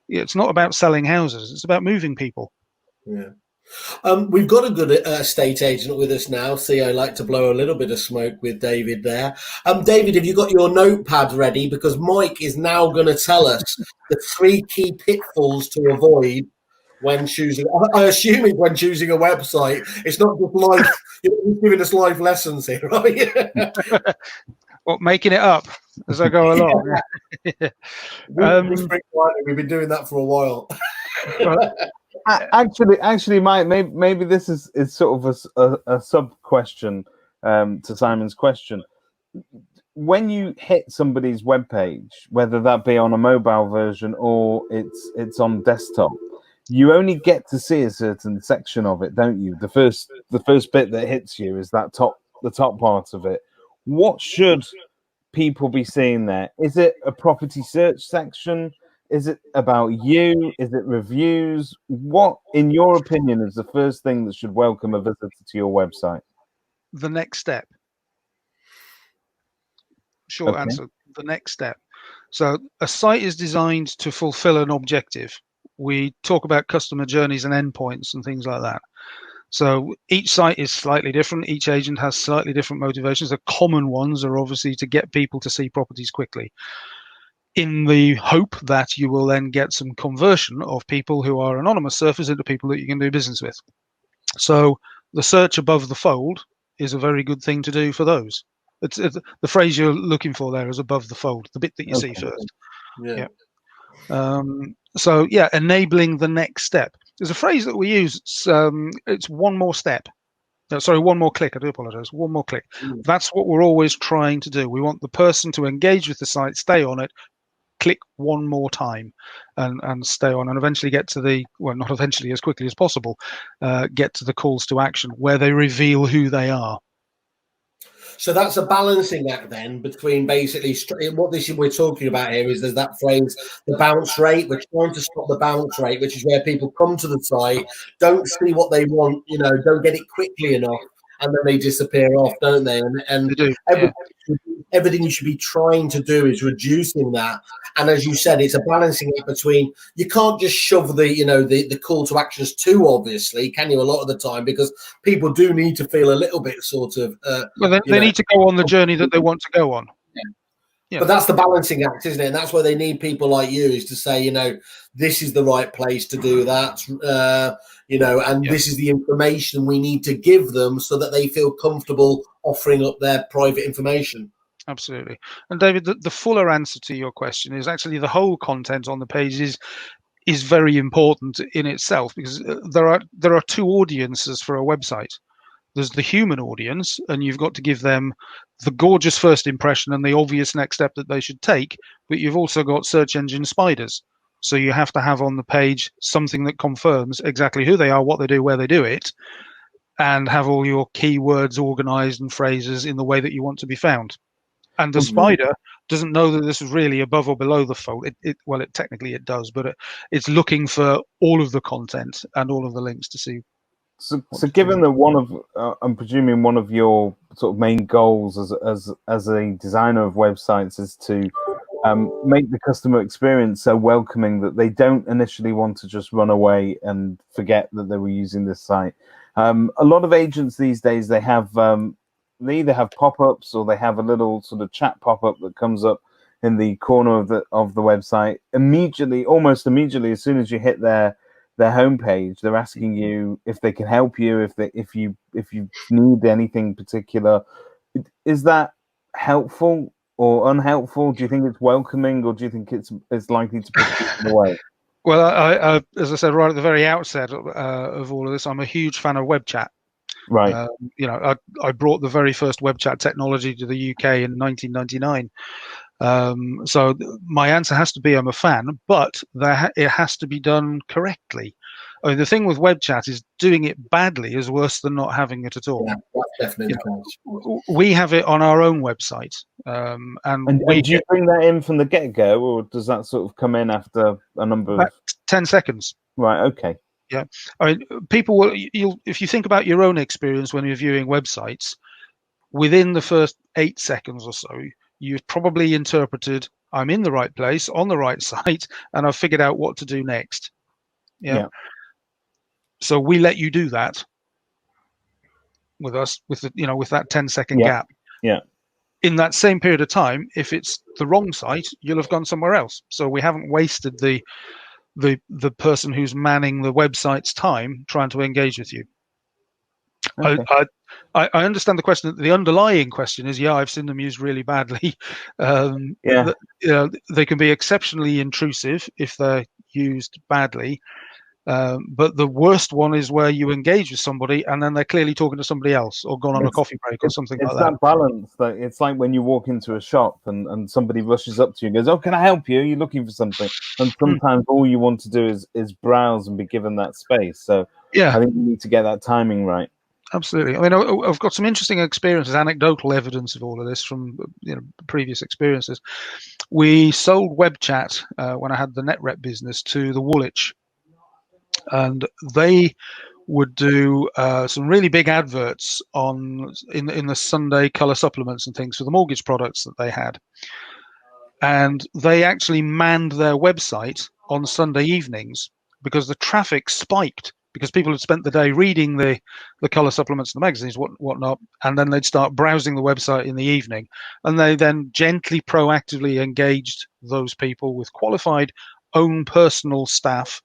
It's not about selling houses. It's about moving people. Yeah. We've got a good estate agent with us now. See, I like to blow a little bit of smoke with David there. David, have you got your notepad ready? Because Mike is now going to tell us the 3 key pitfalls to avoid when choosing. I assume it's when choosing a website. It's not just life. You're giving us life lessons here, right? Well, making it up as I go along. We've been doing that for a while. Actually, Mike, maybe this is sort of a sub question to Simon's question. When you hit somebody's webpage, whether that be on a mobile version or it's on desktop, you only get to see a certain section of it, don't you? The first bit that hits you is the top part of it. What should people be seeing there? Is it a property search section? Is it about you? Is it reviews? What, in your opinion, is the first thing that should welcome a visitor to your website? The next step. Short answer, the next step. So a site is designed to fulfill an objective. We talk about customer journeys and endpoints and things like that. So each site is slightly different. Each agent has slightly different motivations. The common ones are obviously to get people to see properties quickly, in the hope that you will then get some conversion of people who are anonymous surfers into people that you can do business with. So the search above the fold is a very good thing to do for those. It's the phrase you're looking for there is above the fold, the bit that you see first. Yeah. So yeah, enabling the next step. There's a phrase that we use. It's one more step. No, sorry, one more click. I do apologize. One more click. That's what we're always trying to do. We want the person to engage with the site, stay on it, click one more time, and stay on, and eventually get to the, well, not eventually, as quickly as possible, get to the calls to action where they reveal who they are. So that's a balancing act then between basically what we're talking about here is there's that phrase, the bounce rate. We're trying to stop the bounce rate, which is where people come to the site, don't see what they want, don't get it quickly enough, and then they disappear off, don't they? And They do. Yeah. everything you should be trying to do is reducing that. And as you said, it's a balancing act between, you can't just shove the call to actions too obviously, can you, a lot of the time, because people do need to feel a little bit sort of Well, they need to go on the journey that they want to go on. Yeah. But that's the balancing act, isn't it? And that's where they need people like you, is to say, this is the right place to do that, and this is the information we need to give them so that they feel comfortable offering up their private information. Absolutely. And David, the fuller answer to your question is actually the whole content on the page is very important in itself, because there are two audiences for a website. There's the human audience, and you've got to give them the gorgeous first impression and the obvious next step that they should take. But you've also got search engine spiders. So you have to have on the page something that confirms exactly who they are, what they do, where they do it, and have all your keywords organized and phrases in the way that you want to be found. And the spider doesn't know that this is really above or below the fold. Technically it does, but it's looking for all of the content and all of the links to see. So given that I'm presuming one of your sort of main goals as a designer of websites is to make the customer experience so welcoming that they don't initially want to just run away and forget that they were using this site. A lot of agents these days, they either have pop-ups or they have a little sort of chat pop-up that comes up in the corner of the website almost immediately as soon as you hit their homepage. They're asking you if they can help you, if you need anything particular. Is that helpful or unhelpful? Do you think it's welcoming, or do you think it's likely to push people away? Well, I as I said right at the very outset of all of this, I'm a huge fan of web chat. Right. I brought the very first web chat technology to the UK in 1999. So my answer has to be I'm a fan, but it has to be done correctly. I mean, the thing with web chat is doing it badly is worse than not having it at all. Yeah, that's definitely the case. We have it on our own website. And do you bring that in from the get-go, or does that sort of come in after a number of 10 seconds? Right. Okay. Yeah. I mean, people will. If you think about your own experience when you're viewing websites, within the first 8 seconds or so, you've probably interpreted, I'm in the right place, on the right site, and I've figured out what to do next. Yeah. So we let you do that with us, with that 10-second gap. Yeah. In that same period of time, if it's the wrong site, you'll have gone somewhere else. So we haven't wasted the person who's manning the website's time trying to engage with you. Okay. I understand the question. The underlying question is, I've seen them used really badly. They can be exceptionally intrusive if they're used badly. But the worst one is where you engage with somebody and then they're clearly talking to somebody else or gone on a coffee break or something like that. It's that balance. It's like when you walk into a shop and somebody rushes up to you and goes, "Oh, can I help you? You're looking for something." And sometimes all you want to do is browse and be given that space. So I think you need to get that timing right. Absolutely. I mean, I've got some interesting experiences, anecdotal evidence of all of this from previous experiences. We sold web chat when I had the NetRep business to the Woolwich, and they would do some really big adverts in the Sunday colour supplements and things for the mortgage products that they had, and they actually manned their website on Sunday evenings because the traffic spiked. Because people had spent the day reading the colour supplements and the magazines, whatnot, and then they'd start browsing the website in the evening, and they then gently, proactively engaged those people with qualified own personal staff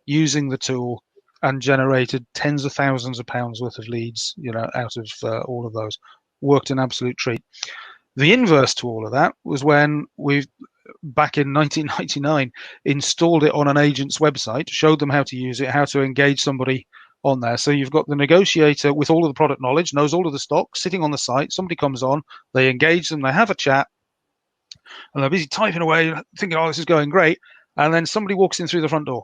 using the tool, and generated tens of thousands of pounds worth of leads, out of all of those. Worked an absolute treat. The inverse to all of that was when back in 1999, installed it on an agent's website, showed them how to use it, how to engage somebody on there. So you've got the negotiator with all of the product knowledge, knows all of the stock, sitting on the site. Somebody comes on, they engage them, they have a chat, and they're busy typing away, thinking, "Oh, this is going great." And then somebody walks in through the front door.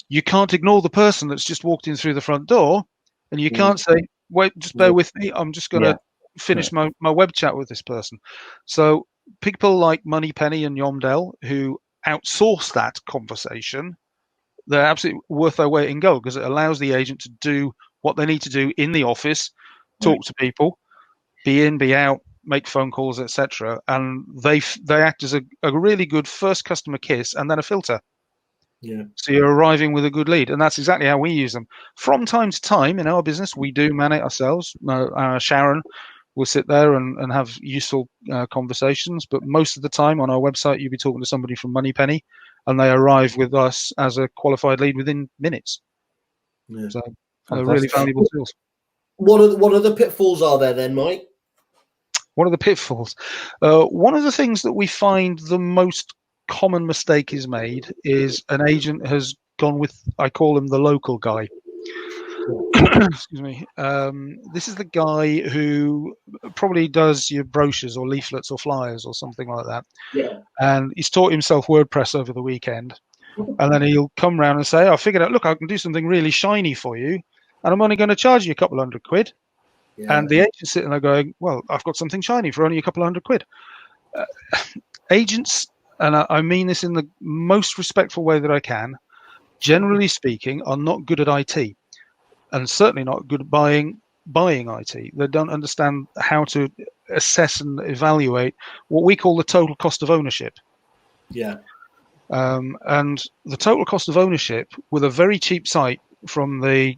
You can't ignore the person that's just walked in through the front door, and you can't say, "Wait, just bear with me. I'm just going to finished my web chat with this person. So people like Moneypenny and Yomdell who outsource that conversation, they're absolutely worth their weight in gold because it allows the agent to do what they need to do in the office, talk to people, be in, be out, make phone calls, etc. And they act as a really good first customer kiss and then a filter. Yeah. So you're arriving with a good lead, and that's exactly how we use them. From time to time in our business, we do man it ourselves. Sharon will sit there and have useful conversations, but most of the time on our website, you'll be talking to somebody from Moneypenny, and they arrive with us as a qualified lead within minutes. Yeah. So they're really valuable tools. What are the pitfalls are there then, Mike? What are the pitfalls? One of the things that we find the most common mistake is made is an agent has gone with, I call him the local guy. Excuse me. This is the guy who probably does your brochures or leaflets or flyers or something like that. Yeah. And he's taught himself WordPress over the weekend. And then he'll come round and say, I figured out, look, I can do something really shiny for you. And I'm only going to charge you a couple £100. Yeah. And the agent's sitting there going, well, I've got something shiny for only a couple £100. Agents, and I mean this in the most respectful way that I can, generally speaking, are not good at IT, and certainly not good at buying IT. They don't understand how to assess and evaluate what we call the total cost of ownership. Yeah. And the total cost of ownership with a very cheap site from the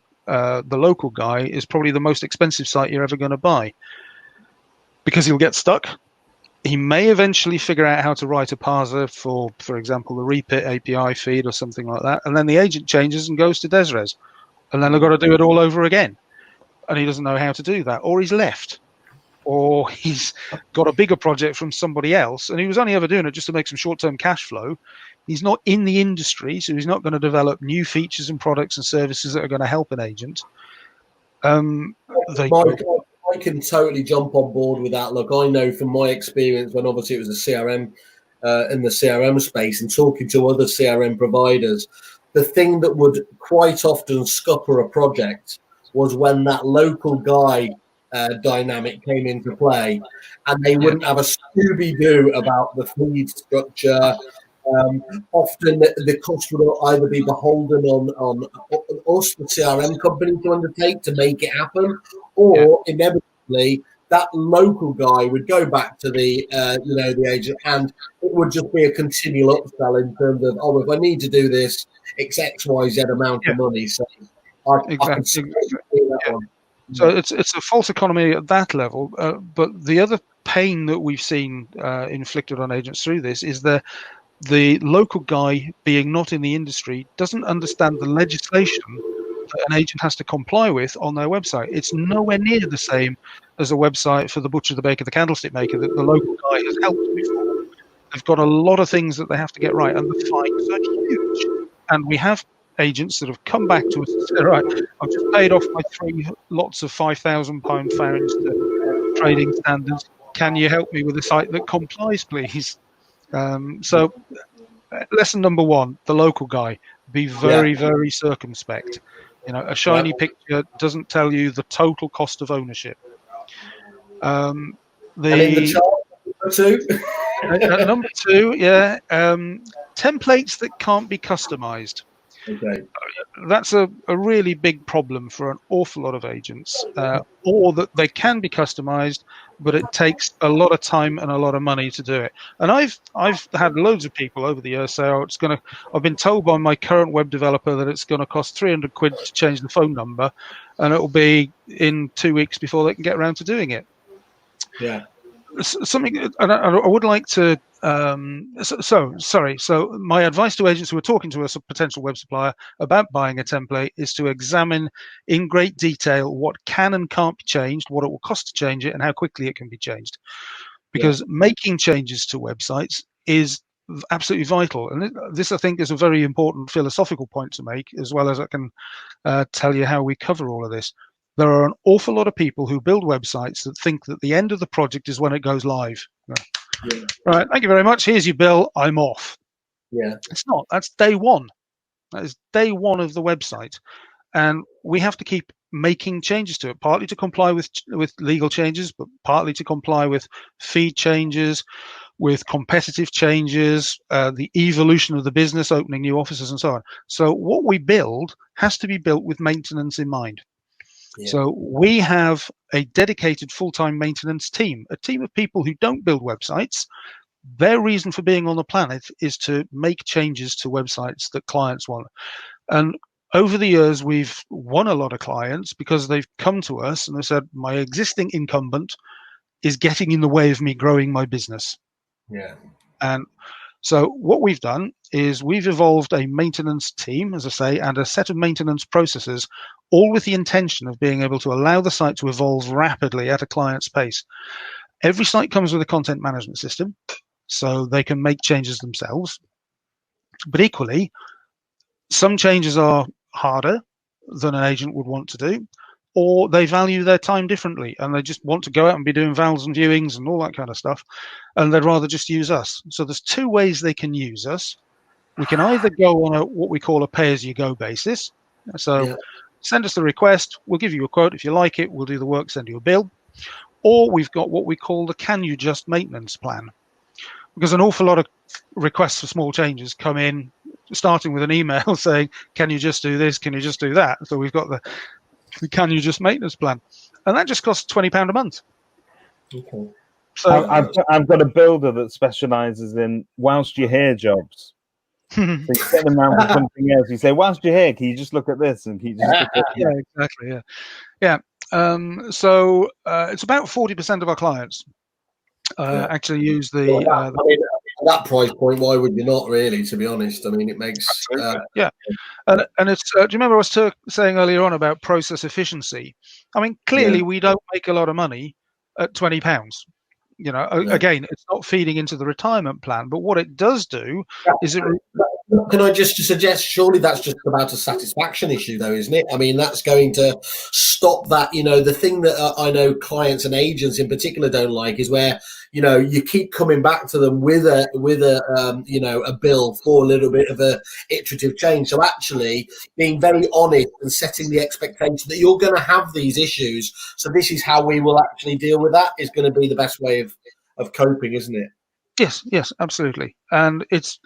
local guy is probably the most expensive site you're ever going to buy, because he'll get stuck. He may eventually figure out how to write a parser for example, the Repit API feed or something like that, and then the agent changes and goes to Desres, and then they've got to do it all over again, and he doesn't know how to do that, or he's left, or he's got a bigger project from somebody else, and he was only ever doing it just to make some short-term cash flow. He's not in the industry, so he's not going to develop new features and products and services that are going to help an agent. I can totally jump on board with that. Look, I know from my experience when obviously it was a CRM in the CRM space and talking to other CRM providers, the thing that would quite often scupper a project was when that local guy dynamic came into play, and they wouldn't have a Scooby-Doo about the feed structure. Often the cost would either be beholden on us, the CRM company, to undertake to make it happen, or inevitably that local guy would go back to the agent, and it would just be a continual upsell in terms of, oh, if I need to do this, it's XYZ amount of money. So I can see that one. So it's a false economy at that level. But the other pain that we've seen inflicted on agents through this is the local guy, being not in the industry, doesn't understand the legislation that an agent has to comply with on their website. It's nowhere near the same as a website for the butcher, the baker, the candlestick maker that the local guy has helped before. They've got a lot of things that they have to get right, and the fines are huge. And we have agents that have come back to us and said, right, I've just paid off my 3 lots of £5,000 fines to trading standards. Can you help me with a site that complies, please? So lesson number 1, the local guy, be very, very circumspect. A shiny picture doesn't tell you the total cost of ownership. And in the chart, number 2, templates that can't be customized. Okay. That's a really big problem for an awful lot of agents, or that they can be customized, but it takes a lot of time and a lot of money to do it. And I've had loads of people over the years say, oh, I've been told by my current web developer that it's going to cost £300 to change the phone number, and it'll be in 2 weeks before they can get around to doing it. Yeah. Something, and I would like to. So my advice to agents who are talking to a potential web supplier about buying a template is to examine in great detail what can and can't be changed, what it will cost to change it, and how quickly it can be changed. Because making changes to websites is absolutely vital. And this, I think, is a very important philosophical point to make, as well as I can tell you how we cover all of this. There are an awful lot of people who build websites that think that the end of the project is when it goes live. Yeah. Right, thank you very much. Here's your bill. I'm off. Yeah. It's not. That's day 1. That is day 1 of the website. and we have to keep making changes to it, partly to comply with legal changes, but partly to comply with feed changes, with competitive changes, the evolution of the business, opening new offices and so on. So what we build has to be built with maintenance in mind. Yeah. So we have a dedicated full-time maintenance team, a team of people who don't build websites. Their reason for being on the planet is to make changes to websites that clients want. And over the years, we've won a lot of clients because they've come to us and they said, my existing incumbent is getting in the way of me growing my business. Yeah. And so what we've done is we've evolved a maintenance team, as I say, and a set of maintenance processes, all with the intention of being able to allow the site to evolve rapidly at a client's pace. Every site comes with a content management system, so they can make changes themselves. But equally, some changes are harder than an agent would want to do, or they value their time differently and they just want to go out and be doing vals and viewings and all that kind of stuff, and they'd rather just use us. So there's two ways they can use us. We can either go on what we call a pay-as-you-go basis. So send us the request, we'll give you a quote. If you like it, we'll do the work, send you a bill. Or we've got what we call the Can You Just maintenance plan, because an awful lot of requests for small changes come in, starting with an email saying, can you just do this? Can you just do that? So we've got the Can You Just maintenance plan. And that just costs £20 a month. Okay. So I've got a builder that specialises in whilst you're here jobs. So you get them around for something else. You say, whilst you're here, can you just look at this? And can you just look at yeah, exactly. Yeah. So it's about 40% of our clients actually use the. I mean, at that price point, why would you not really? To be honest, I mean, it makes. Yeah, and it's. Do you remember I was saying earlier on about process efficiency? I mean, clearly we don't make a lot of money at £20. You know, again, it's not feeding into the retirement plan, but what it does do is it. Can I just suggest, surely that's just about a satisfaction issue, though, isn't it? I mean, that's going to stop that. You know, the thing that I know clients and agents in particular don't like is where, you know, you keep coming back to them with a you know, a bill for a little bit of a iterative change. So actually being very honest and setting the expectation that you're going to have these issues. So this is how we will actually deal with that is going to be the best way of coping, isn't it? Yes, absolutely. And it's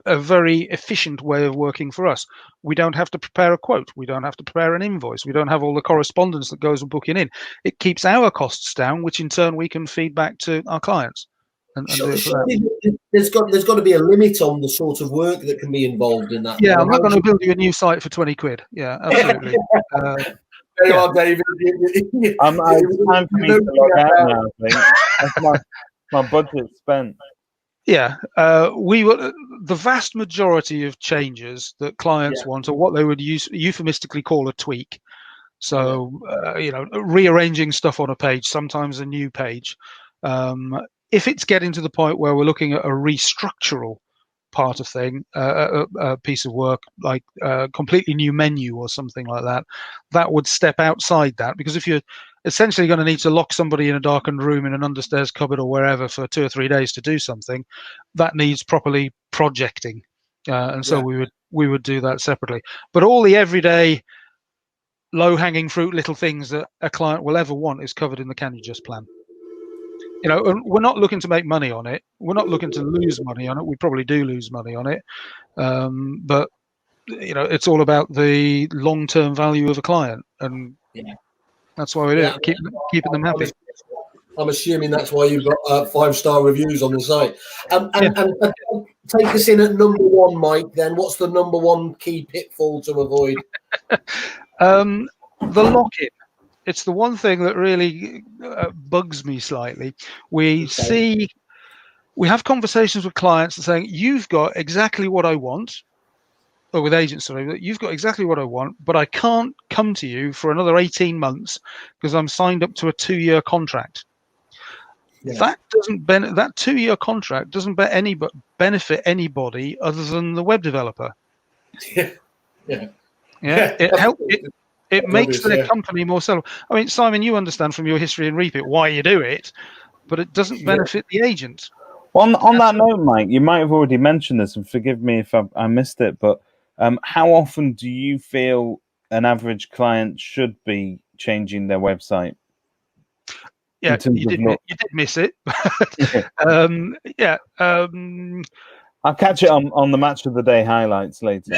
a very efficient way of working for us. We don't have to prepare a quote. We don't have to prepare an invoice. We don't have all the correspondence that goes with booking in. It keeps our costs down, which in turn we can feed back to our clients. And surely there's got to be a limit on the sort of work that can be involved in that. Yeah, I'm not going to build you a new site for 20 quid. Yeah, absolutely. There you are, David. It's time for me to log out now, I think. That's my budget's spent. Yeah, we will. The vast majority of changes that clients want are what they would euphemistically call a tweak. So, you know, rearranging stuff on a page, sometimes a new page. If it's getting to the point where we're looking at a restructural part of thing, a piece of work like a completely new menu or something like that, that would step outside that, because if you're essentially going to need to lock somebody in a darkened room in an understairs cupboard or wherever for 2 or 3 days to do something, that needs properly projecting, and so we would do that separately. But all the everyday low-hanging fruit little things that a client will ever want is covered in the Can You Just plan. You know, we're not looking to make money on it. We're not looking to lose money on it. We probably do lose money on it, but you know, it's all about the long-term value of a client, and that's why we do it. Keeping them happy. I'm assuming that's why you've got 5-star reviews on the site. And take us in at number one, Mike. Then, what's the number one key pitfall to avoid? The lock-in. It's the one thing that really bugs me slightly. We have conversations with clients saying, "You've got exactly what I want," or with agents, sorry, "You've got exactly what I want, but I can't come to you for another 18 months because I'm signed up to a 2-year contract." That doesn't that 2-year contract doesn't benefit anybody other than the web developer. It makes their company more sellable. I mean, Simon, you understand from your history in Repeat why you do it, but it doesn't benefit the agent. On that note, Mike, you might have already mentioned this, and forgive me if I missed it, but how often do you feel an average client should be changing their website? Yeah, you did miss it. Yeah. I'll catch it on the match of the day highlights later.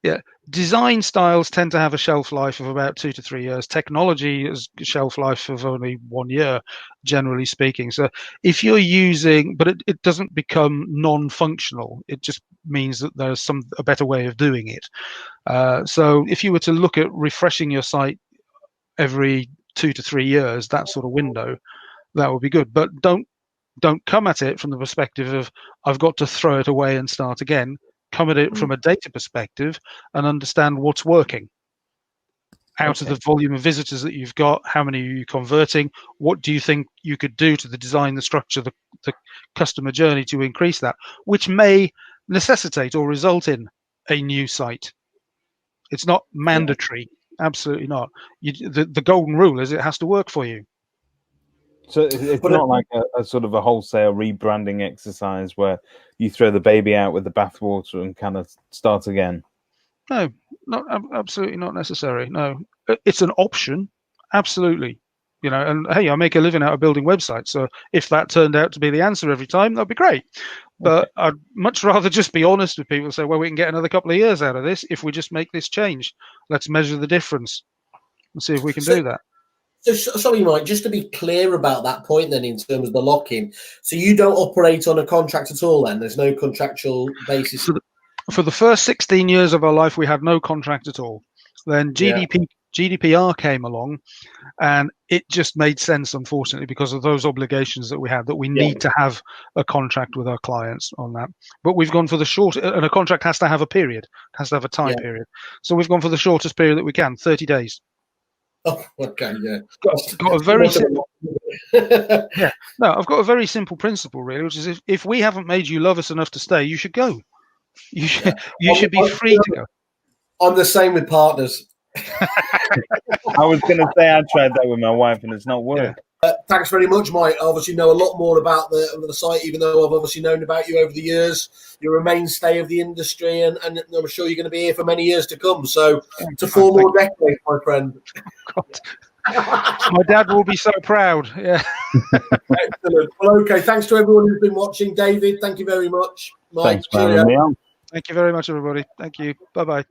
Yeah, design styles tend to have a shelf life of about 2 to 3 years. Technology has a shelf life of only 1 year, generally speaking. So if you're using, but it doesn't become non-functional. It just means that there's a better way of doing it. So if you were to look at refreshing your site every 2 to 3 years, that sort of window, that would be good. But don't come at it from the perspective of I've got to throw it away and start again. Come at it from a data perspective and understand what's working. Out of the volume of visitors that you've got, how many are you converting? What do you think you could do to the design, the structure, the customer journey to increase that, which may necessitate or result in a new site. It's not mandatory. Absolutely not. The golden rule is it has to work for you. So it's not like a sort of a wholesale rebranding exercise where you throw the baby out with the bathwater and kind of start again. No, absolutely not necessary. No, it's an option. Absolutely. And hey, I make a living out of building websites. So if that turned out to be the answer every time, that'd be great. But I'd much rather just be honest with people and say, well, we can get another couple of years out of this if we just make this change. Let's measure the difference and see if we can do that. So, sorry, Mike, just to be clear about that point then in terms of the lock-in. So you don't operate on a contract at all then? There's no contractual basis? For the first 16 years of our life, we had no contract at all. Then GDPR came along, and it just made sense, unfortunately, because of those obligations that we had, that we need to have a contract with our clients on that. But we've gone for the short, and a contract has to have a period, has to have a time period. So we've gone for the shortest period that we can, 30 days. Oh, okay, yeah. Got a very simple. I've got a very simple principle, really, which is if we haven't made you love us enough to stay, you should go. You should be free to go. I'm the same with partners. I was going to say I tried that with my wife and it's not worked. Thanks very much, Mike. I obviously know a lot more about the site, even though I've obviously known about you over the years. You're a mainstay of the industry, and I'm sure you're going to be here for many years to come. So to 4 more decades, my friend. God. My dad will be so proud. Yeah. Excellent. Well, okay. Thanks to everyone who's been watching. David, thank you very much. Mike, thanks for having me on. Thank you very much, everybody. Thank you. Bye-bye.